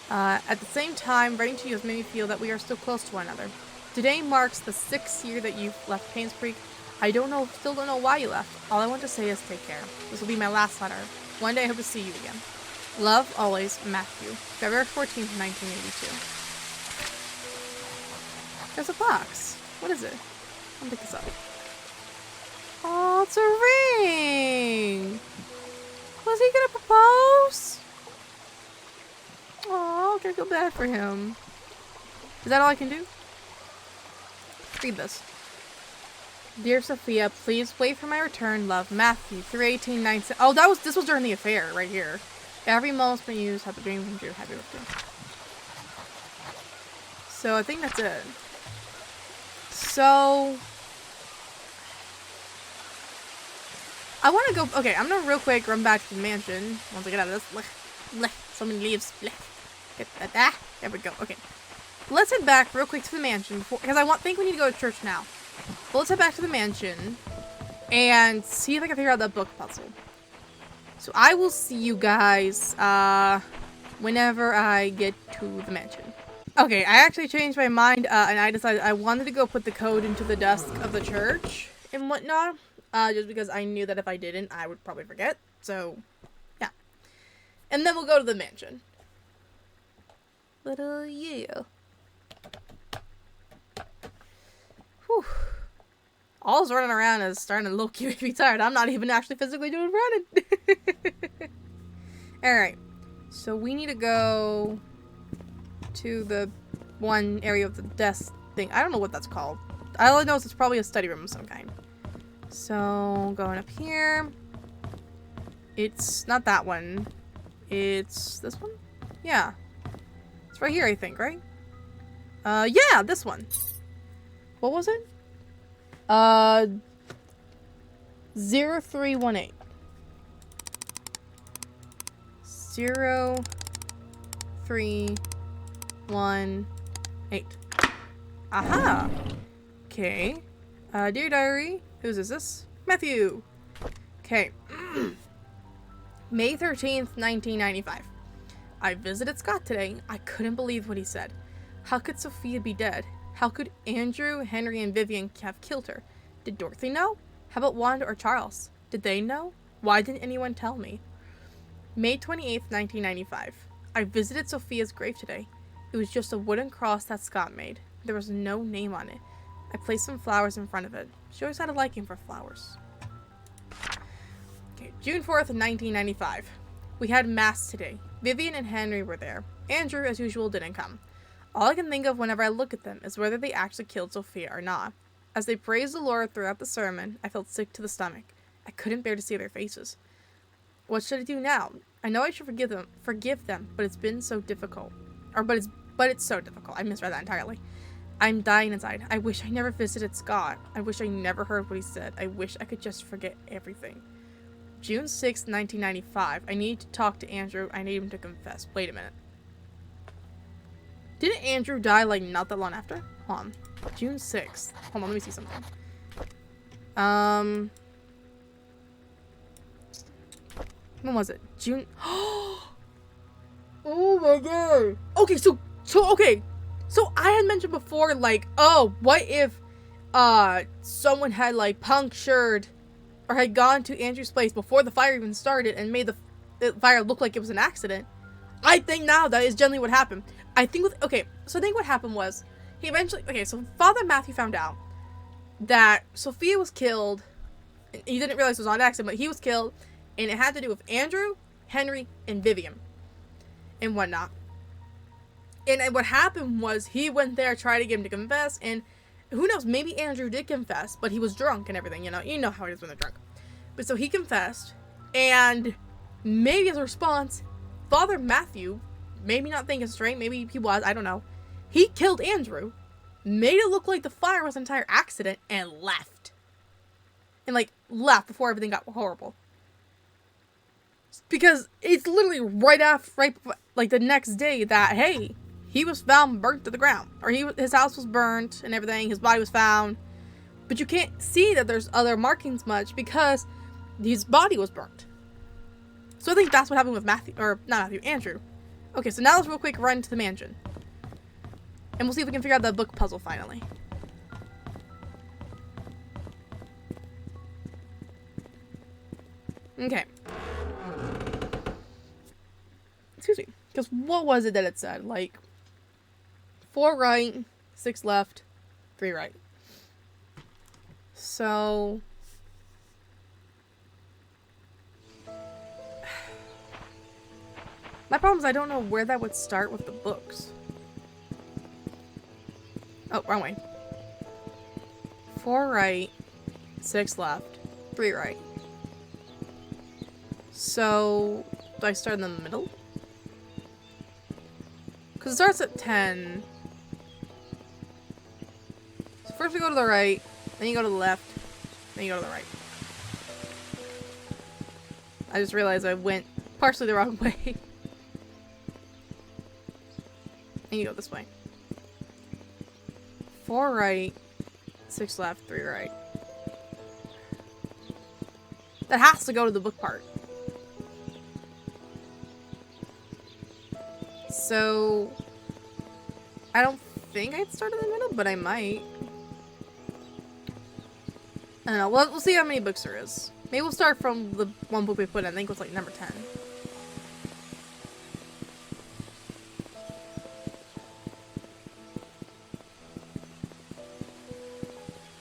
At the same time, writing to you has made me feel that we are still close to one another. Today marks the 6th year that you've left Painscreek. Still don't know why you left. All I want to say is take care. This will be my last letter. One day I hope to see you again. Love, always, Matthew. February 14th, 1982. There's a box. What is it? I'll pick this up. Oh, it's a ring! Was he gonna propose? Oh, I feel bad for him. Is that all I can do? Read this. Dear Sophia, please wait for my return. Love, Matthew. 3/18/9. Oh, this was during the affair, right here. Every moment's been used. Have the dream come true. Happy birthday. So I think that's it. So I want to go. Okay, I'm gonna real quick run back to the mansion once I get out of this. So many leaves. Get that. There we go. Okay, let's head back real quick to the mansion because think we need to go to church now. But let's head back to the mansion and see if I can figure out that book puzzle. So I will see you guys whenever I get to the mansion. Okay, I actually changed my mind and I decided I wanted to go put the code into the desk of the church and whatnot. Just because I knew that if I didn't, I would probably forget. So, yeah. And then we'll go to the mansion. But, yeah. Whew. All running around is starting to look make me tired. I'm not even actually physically doing running. Alright. So, we need to go to the one area of the desk thing. I don't know what that's called. All I know is it's probably a study room of some kind. So, going up here. It's not that one. It's this one? Yeah. It's right here, I think, right? Yeah, this one. What was it? 0318. 0318. Aha! Okay. Dear diary. Whose is this? Matthew! Okay. May 13th, 1995. I visited Scott today. I couldn't believe what he said. How could Sophia be dead? How could Andrew, Henry, and Vivian have killed her? Did Dorothy know? How about Wanda or Charles? Did they know? Why didn't anyone tell me? May 28th, 1995. I visited Sophia's grave today. It was just a wooden cross that Scott made. There was no name on it. I placed some flowers in front of it. She always had a liking for flowers. Okay, June 4th, 1995. We had mass today. Vivian and Henry were there. Andrew, as usual, didn't come. All I can think of whenever I look at them is whether they actually killed Sophia or not. As they praised the Lord throughout the sermon, I felt sick to the stomach. I couldn't bear to see their faces. What should I do now? I know I should forgive them, but it's been so difficult. But it's so difficult. I misread that entirely. I'm dying inside. I wish I never visited Scott. I wish I never heard what he said. I wish I could just forget everything. June 6th, 1995. I need to talk to Andrew. I need him to confess. Wait a minute. Didn't Andrew die, like, not that long after? Hold on. June 6th. Hold on, let me see something. When was it? June... Oh my god! Okay, okay. So I had mentioned before, like, oh, what if, someone had, like, punctured or had gone to Andrew's place before the fire even started and made the fire look like it was an accident? I think now that is generally what happened. I think what happened was, he eventually, okay, so Father Matthew found out that Sophia was killed. He didn't realize it was on accident, but he was killed, and it had to do with Andrew, Henry, and Vivian, and whatnot. And what happened was he went there, tried to get him to confess, and who knows, maybe Andrew did confess, but he was drunk and everything, you know how it is when they're drunk. But so he confessed, and maybe as a response, Father Matthew, maybe not thinking straight, maybe he was, I don't know, he killed Andrew, made it look like the fire was an entire accident, and left. And, like, left before everything got horrible. Because it's literally right like, the next day that, hey, he was found burnt to the ground. Or his house was burnt and everything, his body was found. But you can't see that there's other markings much because his body was burnt. So I think that's what happened with Andrew. Okay, so now let's real quick run to the mansion. And we'll see if we can figure out the book puzzle finally. Okay. Excuse me. Because what was it that it said? Like, 4 right, 6 left, 3 right. So... my problem is I don't know where that would start with the books. Oh, wrong way. 4 right, 6 left, 3 right. So, do I start in the middle? Because it starts at 10. So first we go to the right, then you go to the left, then you go to the right. I just realized I went partially the wrong way. And you go this way. 4 right, 6 left, 3 right. That has to go to the book part. So, I don't think I'd start in the middle, but I might. I don't know. We'll see how many books there is. Maybe we'll start from the one book we put in. I think it was like number 10.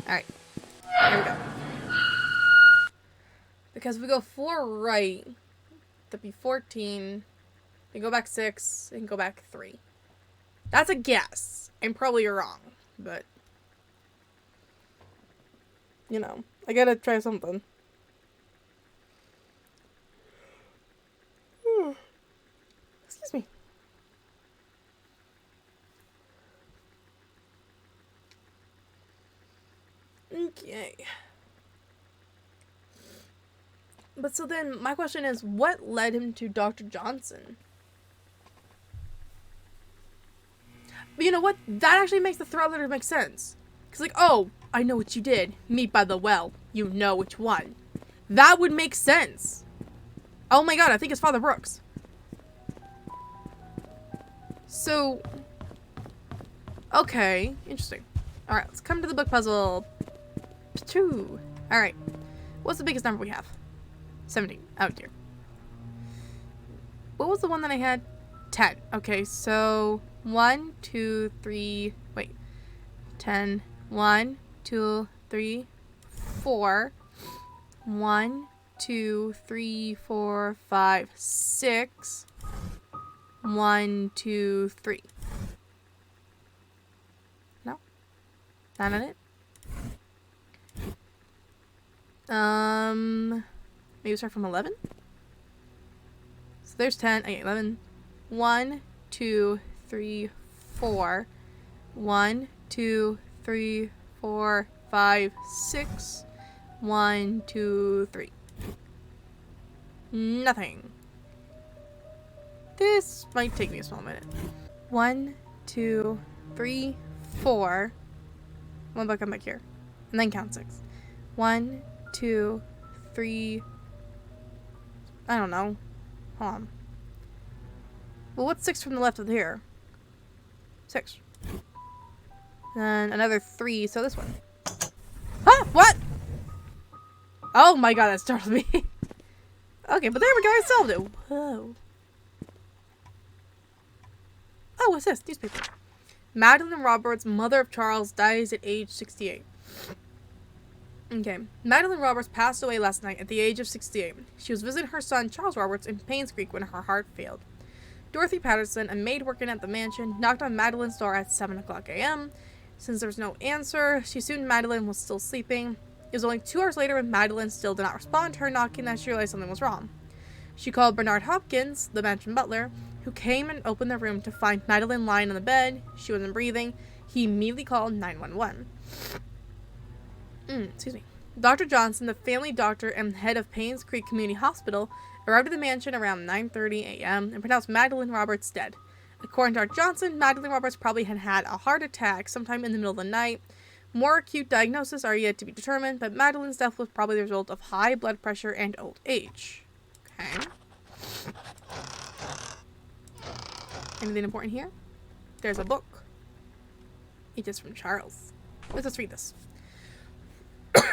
Alright. Here we go. Because if we go 4 right, that'd be 14. We go back 6 and go back 3. That's a guess. I'm probably wrong, but you know, I gotta try something. Excuse me. Okay. But so then, my question is, what led him to Dr. Johnson? But you know what? That actually makes the thread letter make sense. Because like, oh, I know what you did. Meet by the well. You know which one. That would make sense. Oh my god, I think it's Father Brooks. So, okay, interesting. Alright, let's come to the book puzzle. Alright, what's the biggest number we have? 17. Oh dear. What was the one that I had? 10. Okay, so 1, 2, 3, wait. 10. 1, 2, 3, 4. 1, 2, 3, 4, 5, 6. 1, 2, 3. No? Not on it? Maybe start from 11? So there's 10. Okay, 11. 1, 2, 3, 4. 1, 2, 3, 4, 5, 6. 1, 2, 3. Nothing. This might take me a small minute. 1, 2, 3, 4. One back, come back here. And then count 6. 1, 2, 3. I don't know. Hold on. Well, what's 6 from the left of here? 6. Then another 3, so this one. Huh? What? Oh my god, that startled me. Okay, but there we go, I solved it. Whoa. Oh, what's this? Newspaper. Madeline Roberts, mother of Charles, dies at age 68. Okay. Madeline Roberts passed away last night at the age of 68. She was visiting her son, Charles Roberts, in Painscreek when her heart failed. Dorothy Patterson, a maid working at the mansion, knocked on Madeline's door at 7 o'clock a.m. Since there was no answer, she assumed Madeline was still sleeping. It was only 2 hours later when Madeline still did not respond to her knocking that she realized something was wrong. She called Bernard Hopkins, the mansion butler, who came and opened the room to find Madeline lying on the bed. She wasn't breathing. He immediately called 911. Excuse me. Dr. Johnson, the family doctor and head of Painscreek Community Hospital, arrived at the mansion around 9:30 a.m. and pronounced Madeline Roberts dead. According to Dr. Johnson, Madeline Roberts probably had a heart attack sometime in the middle of the night. More acute diagnoses are yet to be determined, but Madeline's death was probably the result of high blood pressure and old age. Okay. Anything important here? There's a book. It is from Charles. Let's just read this.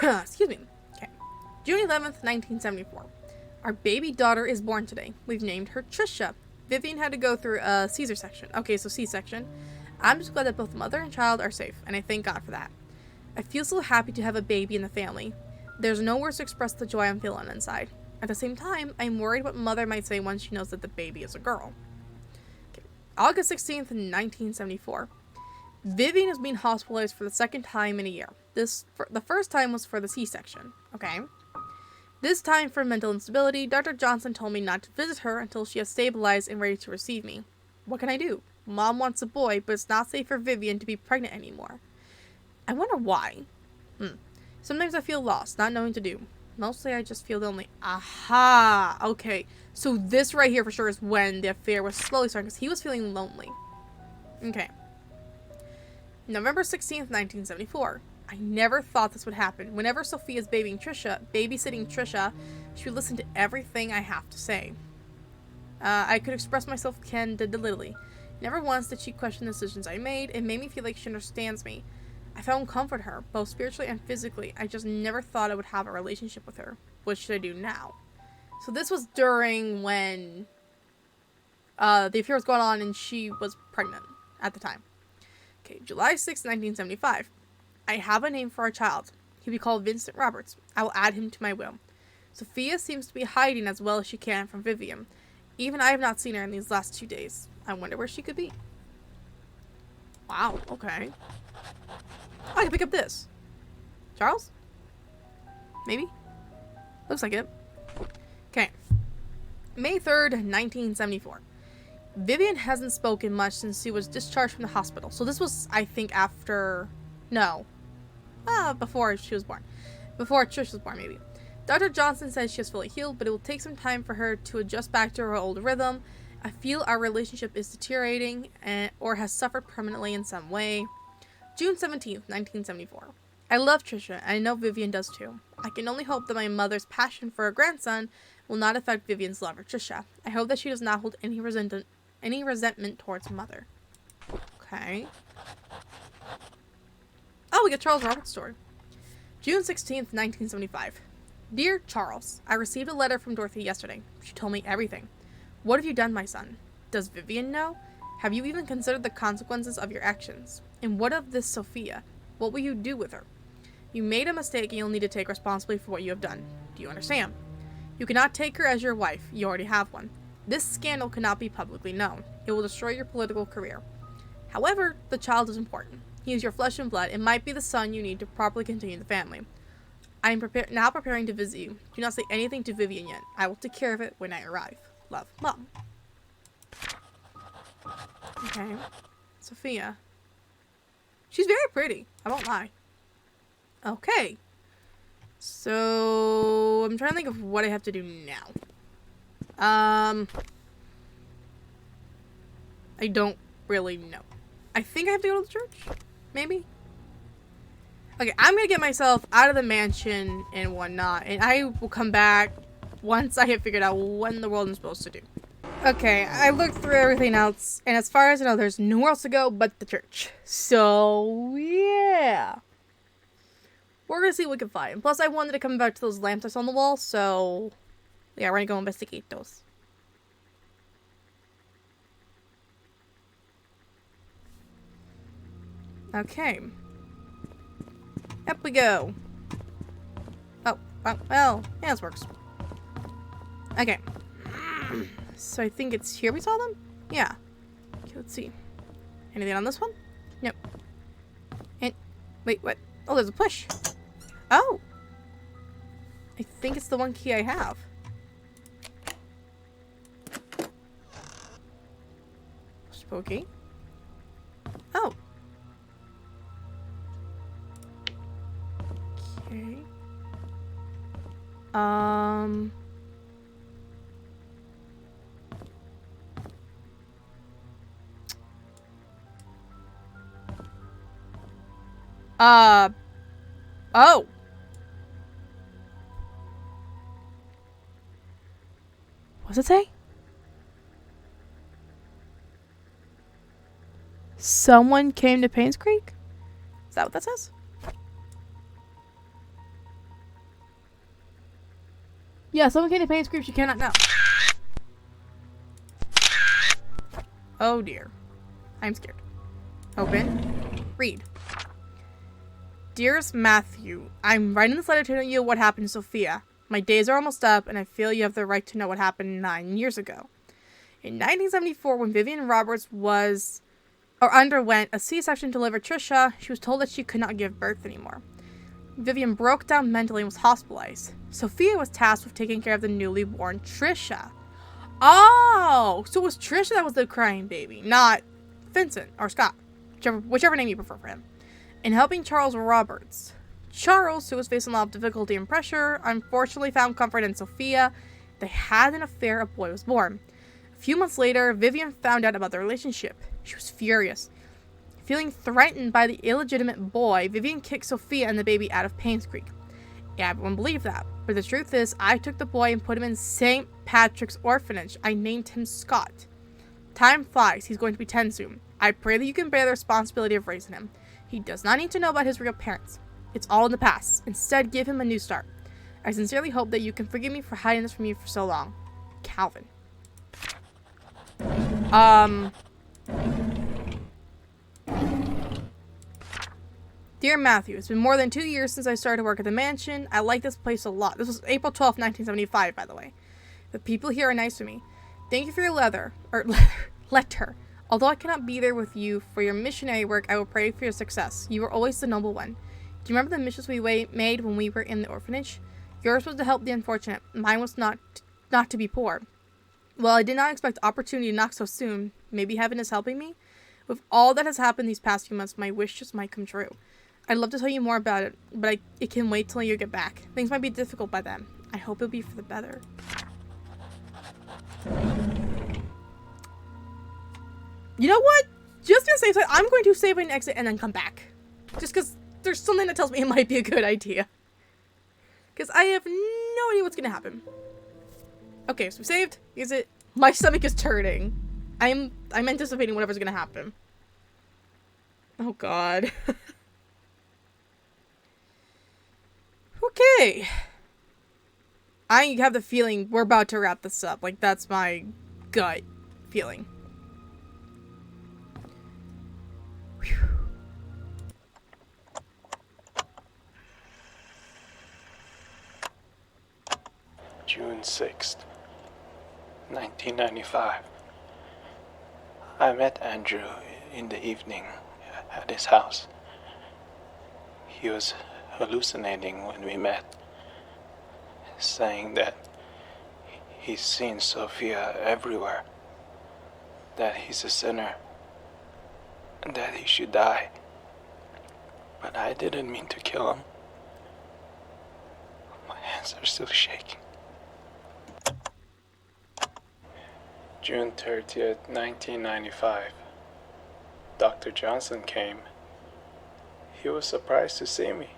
Excuse me. Okay. June 11th, 1974. Our baby daughter is born today. We've named her Trisha. Vivian had to go through a Caesar section. Okay, so C-section. I'm just glad that both mother and child are safe, and I thank God for that. I feel so happy to have a baby in the family. There's no words to express the joy I'm feeling inside. At the same time, I'm worried what mother might say once she knows that the baby is a girl. Okay. August 16th, 1974. Vivian is being hospitalized for the second time in a year. The first time was for the C-section. Okay. This time for mental instability, Dr. Johnson told me not to visit her until she has stabilized and ready to receive me. What can I do? Mom wants a boy, but it's not safe for Vivian to be pregnant anymore. I wonder why. Sometimes I feel lost, not knowing what to do. Mostly I just feel lonely. Aha! Okay. So this right here for sure is when the affair was slowly starting, because he was feeling lonely. Okay. November 16th, 1974. I never thought this would happen. Whenever Sophia's babysitting Trisha, she would listen to everything I have to say. I could express myself candidly. Never once did she question the decisions I made. It made me feel like she understands me. I found comfort in her, both spiritually and physically. I just never thought I would have a relationship with her. What should I do now? So this was during when the affair was going on and she was pregnant at the time. Okay, July 6, 1975. I have a name for our child. He'll be called Vincent Roberts. I will add him to my will. Sophia seems to be hiding as well as she can from Vivian. Even I have not seen her in these last 2 days. I wonder where she could be. Wow, okay. Oh, I can pick up this. Charles? Maybe? Looks like it. Okay. May 3rd, 1974. Vivian hasn't spoken much since she was discharged from the hospital. So this was, I think, after... No. Before she was born. Before Trish was born, maybe. Dr. Johnson says she is fully healed, but it will take some time for her to adjust back to her old rhythm. I feel our relationship is deteriorating or has suffered permanently in some way. June 17th, 1974. I love Trisha, and I know Vivian does too. I can only hope that my mother's passion for her grandson will not affect Vivian's love for Trisha. I hope that she does not hold any resentment towards mother. Okay. Oh, we got Charles Roberts' story. June 16th, 1975. Dear Charles, I received a letter from Dorothy yesterday. She told me everything. What have you done, my son? Does Vivian know? Have you even considered the consequences of your actions? And what of this Sophia? What will you do with her? You made a mistake and you'll need to take responsibility for what you have done. Do you understand? You cannot take her as your wife. You already have one. This scandal cannot be publicly known. It will destroy your political career. However, the child is important. He is your flesh and blood and might be the son you need to properly continue the family. I am now preparing to visit you. Do not say anything to Vivian yet. I will take care of it when I arrive. Love, Mom. Okay. Sophia. She's very pretty. I won't lie. Okay. So, I'm trying to think of what I have to do now. I don't really know. I think I have to go to the church? Maybe? Okay, I'm gonna get myself out of the mansion and whatnot, and I will come back once I have figured out what in the world I'm supposed to do. Okay, I looked through everything else, and as far as I know, there's nowhere else to go but the church. So, yeah. We're gonna see what we can find. Plus, I wanted to come back to those lamps I saw on the wall, so... yeah, we're gonna go investigate those. Okay. Up we go. Well, yeah, this works. Okay. So I think it's here we saw them? Yeah. Okay, let's see. Anything on this one? Nope. And wait, what? Oh, there's a push. Oh! I think it's the one key I have. Spooky. Oh. Okay. Oh. What's it say? Someone came to Painscreek? Is that what that says? Yeah, someone came to Painscreek you cannot know. Oh dear. I'm scared. Open. Read. Dearest Matthew, I'm writing this letter to tell you what happened to Sophia. My days are almost up, and I feel you have the right to know what happened 9 years ago. In 1974, when Vivian Roberts underwent a C-section to deliver Trisha, she was told that she could not give birth anymore. Vivian broke down mentally and was hospitalized. Sophia was tasked with taking care of the newly born Trisha. Oh, so it was Trisha that was the crying baby, not Vincent or Scott, whichever name you prefer for him. In helping Charles Roberts. Charles, who was facing a lot of difficulty and pressure, unfortunately found comfort in Sophia. They had an affair, a boy was born. A few months later, Vivian found out about the relationship. She was furious. Feeling threatened by the illegitimate boy, Vivian kicked Sophia and the baby out of Painscreek. Yeah, everyone believed that. But the truth is, I took the boy and put him in St. Patrick's Orphanage. I named him Scott. Time flies. He's going to be 10 soon. I pray that you can bear the responsibility of raising him. He does not need to know about his real parents. It's all in the past. Instead, give him a new start. I sincerely hope that you can forgive me for hiding this from you for so long. Calvin. Dear Matthew, it's been more than 2 years since I started to work at the mansion. I like this place a lot. This was April 12th, 1975, by the way. The people here are nice to me. Thank you for your letter. Although I cannot be there with you for your missionary work, I will pray for your success. You were always the noble one. Do you remember the missions we made when we were in the orphanage? Yours was to help the unfortunate. Mine was not to be poor. Well, I did not expect opportunity to knock so soon. Maybe heaven is helping me? With all that has happened these past few months, my wish just might come true. I'd love to tell you more about it, but it can wait till you get back. Things might be difficult by then. I hope it'll be for the better. You know what? Just gonna save it. I'm going to save an exit and then come back. Just because there's something that tells me it might be a good idea. Because I have no idea what's gonna happen. Okay, so we saved. Is it? My stomach is turning. I'm anticipating whatever's gonna happen. Oh god. Okay. I have the feeling we're about to wrap this up. Like, that's my gut feeling. Whew. June 6th, 1995. I met Andrew in the evening at his house. He was hallucinating when we met, saying that he's seen Sophia everywhere, that he's a sinner, and that he should die. But I didn't mean to kill him. My hands are still shaking. June 30th, 1995. Dr. Johnson came. He was surprised to see me.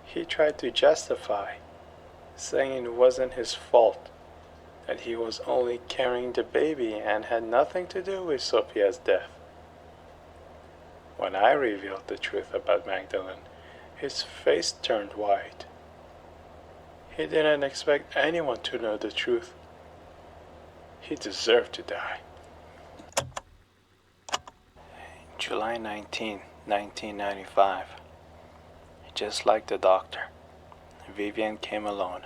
He tried to justify, saying it wasn't his fault, that he was only carrying the baby and had nothing to do with Sophia's death. When I revealed the truth about Magdalene, his face turned white. He didn't expect anyone to know the truth. He deserved to die. July 19, 1995. Just like the doctor, Vivian came alone.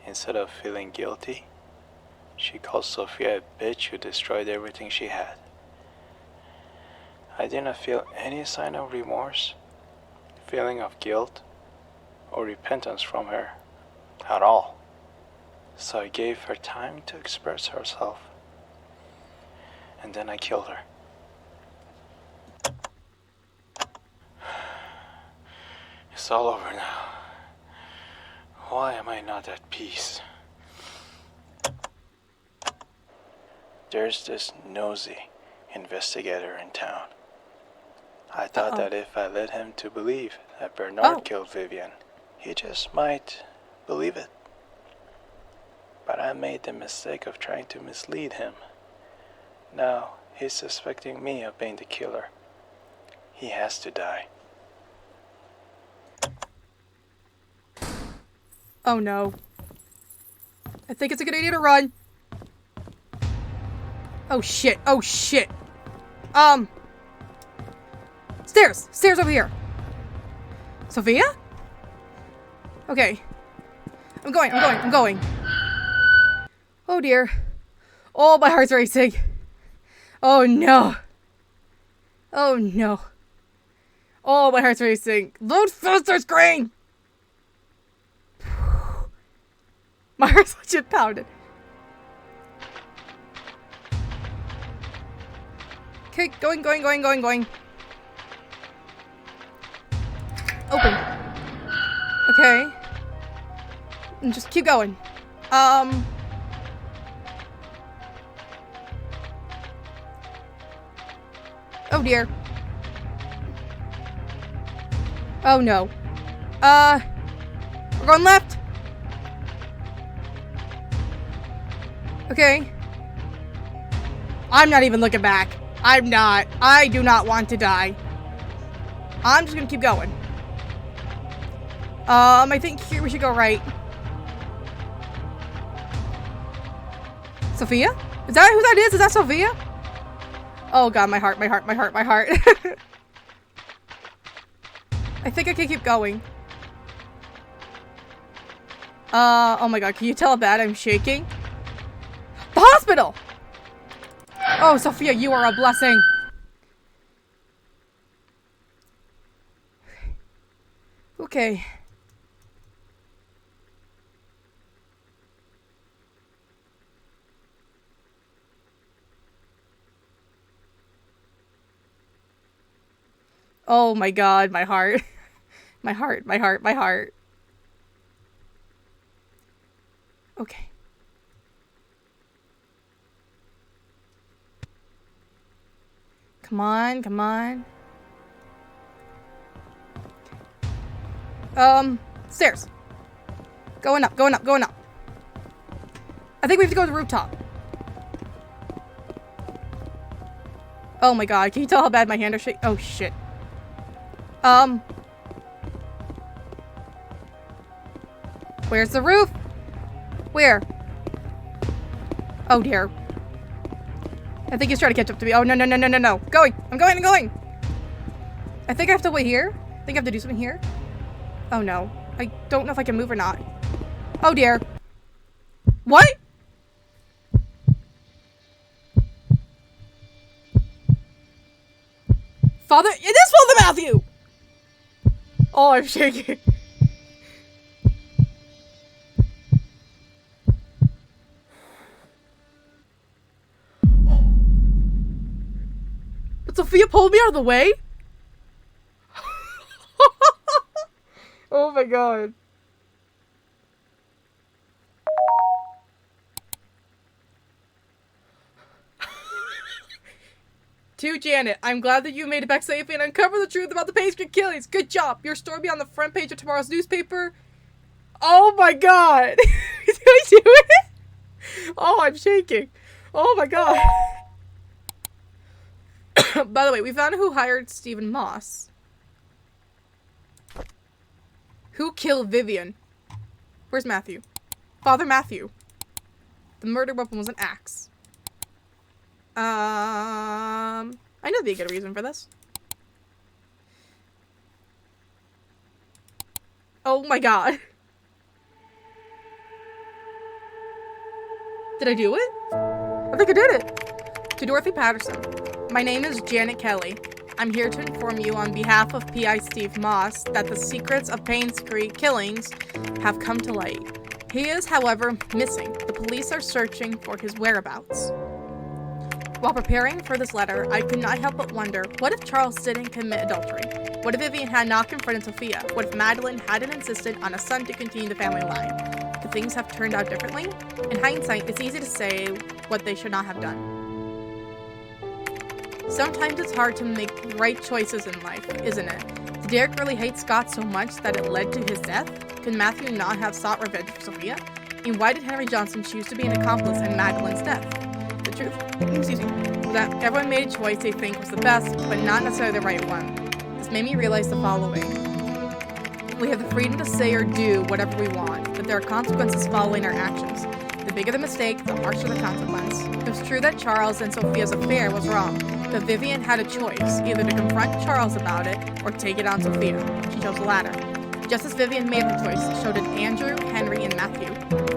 Instead of feeling guilty, she called Sophia a bitch who destroyed everything she had. I did not feel any sign of remorse, feeling of guilt, or repentance from her at all. So I gave her time to express herself. And then I killed her. It's all over now. Why am I not at peace? There's this nosy investigator in town. I thought that if I led him to believe that Bernard killed Vivian, he just might believe it. But I made the mistake of trying to mislead him. Now he's suspecting me of being the killer. He has to die. Oh no. I think it's a good idea to run. Oh shit, oh shit. Stairs! Stairs over here! Sophia? Okay. I'm going. Oh dear. Oh, my heart's racing. Oh no. Oh no. Oh, my heart's racing. Load faster screen! My heart's legit pounded. Okay, going. Open. Okay. And just keep going. Oh dear. Oh no. We're going left. Okay. I'm not even looking back. I'm not. I do not want to die. I'm just gonna keep going. I think here we should go right. Sophia? Is that who that is? Is that Sophia? Oh god, my heart. I think I can keep going. Oh my god, can you tell how bad I'm shaking? The hospital! Oh, Sophia, you are a blessing. Okay. Oh my god, my heart. My heart. Okay. Come on. Stairs. Going up. I think we have to go to the rooftop. Oh my god, can you tell how bad my hand are shaking? Oh shit. Where's the roof? Where? Oh dear. I think he's trying to catch up to me. Oh, no. Going. I'm going. I think I have to wait here. I think I have to do something here. Oh no. I don't know if I can move or not. Oh dear. What? Father? It is Father Matthew! Oh, I'm shaking. But Sophia pulled me out of the way? Oh my god. To Janet, I'm glad that you made it back safely and uncovered the truth about the Painscreek Killings. Good job. Your story will be on the front page of tomorrow's newspaper. Oh my god. Did I do it? Oh, I'm shaking. Oh my god. By the way, we found who hired Stephen Moss. Who killed Vivian? Where's Matthew? Father Matthew. The murder weapon was an axe. I know there'd be a good reason for this. Oh my god. Did I do it? I think I did it. To Dorothy Patterson. My name is Janet Kelly. I'm here to inform you on behalf of P.I. Steve Moss that the secrets of Painscreek Killings have come to light. He is, however, missing. The police are searching for his whereabouts. While preparing for this letter, I could not help but wonder, what if Charles didn't commit adultery? What if Vivian had not confronted Sophia? What if Madeline hadn't insisted on a son to continue the family line? Could things have turned out differently? In hindsight, it's easy to say what they should not have done. Sometimes it's hard to make the right choices in life, isn't it? Did Derek really hate Scott so much that it led to his death? Could Matthew not have sought revenge for Sophia? And why did Henry Johnson choose to be an accomplice in Madeline's death? The truth, excuse me, that everyone made a choice they think was the best, but not necessarily the right one. This made me realize the following. We have the freedom to say or do whatever we want, but there are consequences following our actions. The bigger the mistake, the harsher the consequence. It was true that Charles and Sophia's affair was wrong, but Vivian had a choice, either to confront Charles about it or take it on Sophia. She chose the latter. Just as Vivian made her choice, so did Andrew, Henry, and Matthew.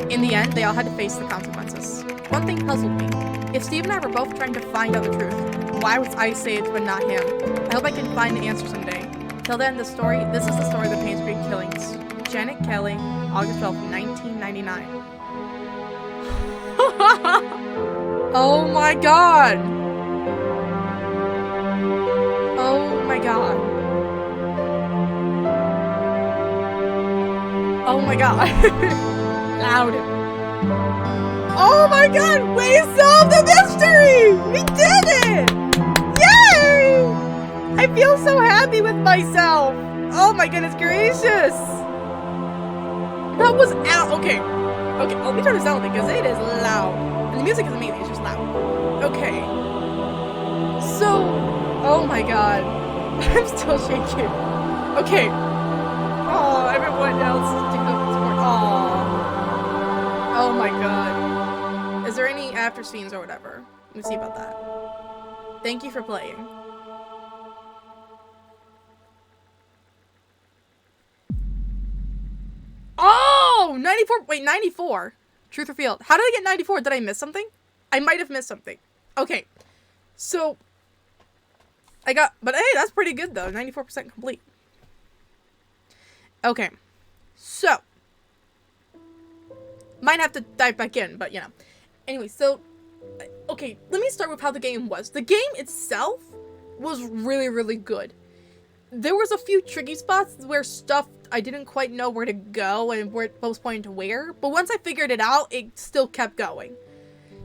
In the end, they all had to face the consequences. One thing puzzled me. If Steve and I were both trying to find out the truth, why was I saved but not him? I hope I can find the answer someday. Till then, this is the story of the Painscreek Killings. Janet Kelly, August 12, 1999. Oh my god! Oh my god. Oh my god. Loud. Oh my god, we solved the mystery! We did it! Yay! I feel so happy with myself. Oh my goodness gracious. That was out. Okay, let me turn this down because it is loud. And the music is amazing, it's just loud. Okay. So, oh my god. I'm still shaking. Okay. Oh, everyone else is doing this work. Oh my god. Is there any after scenes or whatever? Let me see about that. Thank you for playing. Oh! 94. Wait, 94. Truth revealed. How did I get 94? Did I miss something? I might have missed something. Okay. So, but hey, that's pretty good though. 94% complete. Okay. So, might have to dive back in, but you know. Anyway, so, okay, let me start with how the game was. The game itself was really, really good. There was a few tricky spots where stuff I didn't quite know where to go and where it was pointing to where, but once I figured it out, it still kept going.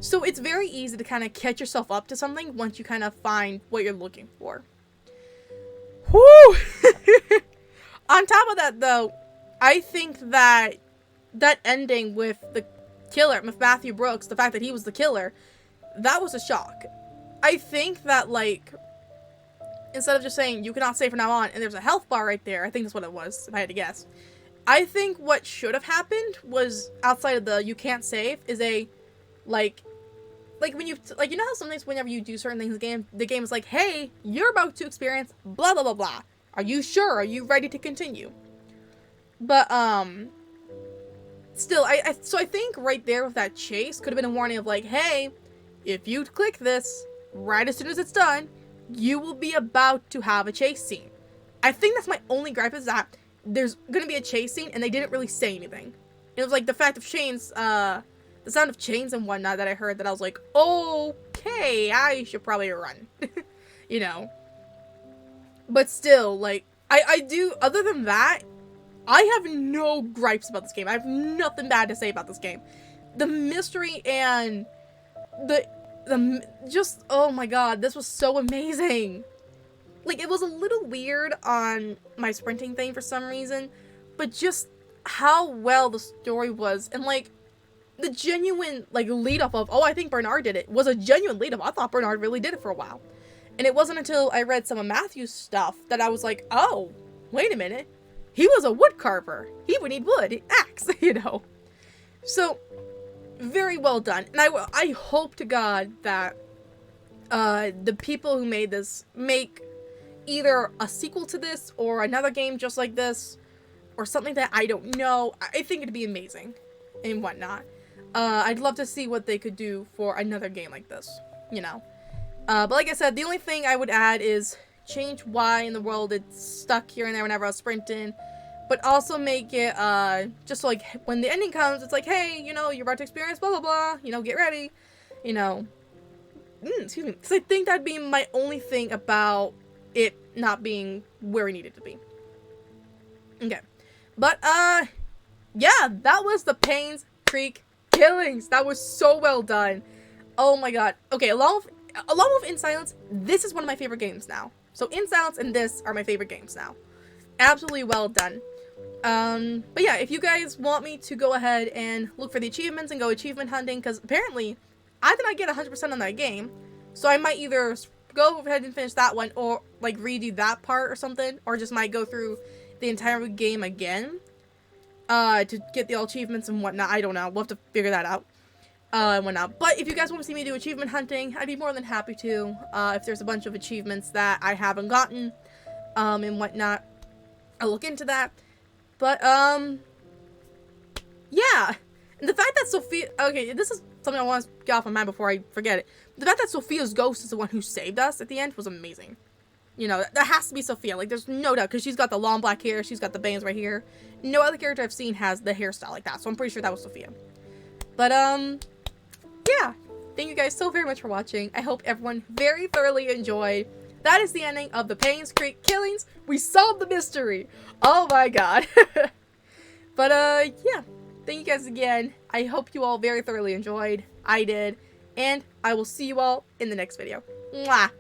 So it's very easy to kind of catch yourself up to something once you kind of find what you're looking for. Whoo! On top of that, though, I think that ending with the killer, with Matthew Brooks, the fact that he was the killer, that was a shock. I think that, like, instead of just saying, you cannot save from now on, and there's a health bar right there, I think that's what it was, if I had to guess. I think what should have happened was, outside of the you can't save, is a, like when you, like, you know how sometimes whenever you do certain things in the game is like, hey, you're about to experience blah, blah, blah, blah. Are you sure? Are you ready to continue? But, still, so I think right there with that chase could have been a warning of like, hey, if you click this, right as soon as it's done, you will be about to have a chase scene. I think that's my only gripe is that there's gonna be a chase scene and they didn't really say anything. It was like the fact of chains, the sound of chains and whatnot that I heard that I was like, okay, I should probably run. You know. But still, like, I do, other than that, I have no gripes about this game. I have nothing bad to say about this game. The mystery and just, oh my god, this was so amazing. Like, it was a little weird on my sprinting thing for some reason, but just how well the story was, and like, the genuine, like, lead up of, oh, I think Bernard did it, was a genuine lead up. I thought Bernard really did it for a while. And it wasn't until I read some of Matthew's stuff that I was like, oh, wait a minute. He was a wood carver. He would need wood, axe, you know. So, very well done. And I hope to God that the people who made this make either a sequel to this or another game just like this, or something that I don't know. I think it'd be amazing and whatnot. I'd love to see what they could do for another game like this, you know. But like I said, the only thing I would add is change why in the world it's stuck here and there whenever I was sprinting, but also make it, just so, like, when the ending comes, it's like, hey, you know, you're about to experience blah, blah, blah, you know, get ready, you know. Excuse me, because I think that'd be my only thing about it not being where we needed to be. Okay. But, yeah, that was the Painscreek Killings. That was so well done. Oh my god. Okay, along with In Silence, this is one of my favorite games now. So In Silence and this are my favorite games now. Absolutely well done. But yeah, if you guys want me to go ahead and look for the achievements and go achievement hunting, because apparently I did not get 100% on that game, so I might either go ahead and finish that one, or like redo that part or something, or just might go through the entire game again, to get the achievements and whatnot. I don't know. We'll have to figure that out. And whatnot. But if you guys want to see me do achievement hunting, I'd be more than happy to. If there's a bunch of achievements that I haven't gotten, and whatnot, I'll look into that. But, yeah. And the fact that Sophia, okay, this is something I want to get off my mind before I forget it. The fact that Sophia's ghost is the one who saved us at the end was amazing. You know, that has to be Sophia. Like, there's no doubt, because she's got the long black hair, she's got the bangs right here. No other character I've seen has the hairstyle like that, so I'm pretty sure that was Sophia. But, yeah. Thank you guys so very much for watching. I hope everyone very thoroughly enjoyed. That is the ending of the Painscreek Killings. We solved the mystery. Oh my god. But, yeah. Thank you guys again. I hope you all very thoroughly enjoyed. I did. And I will see you all in the next video. Mwah!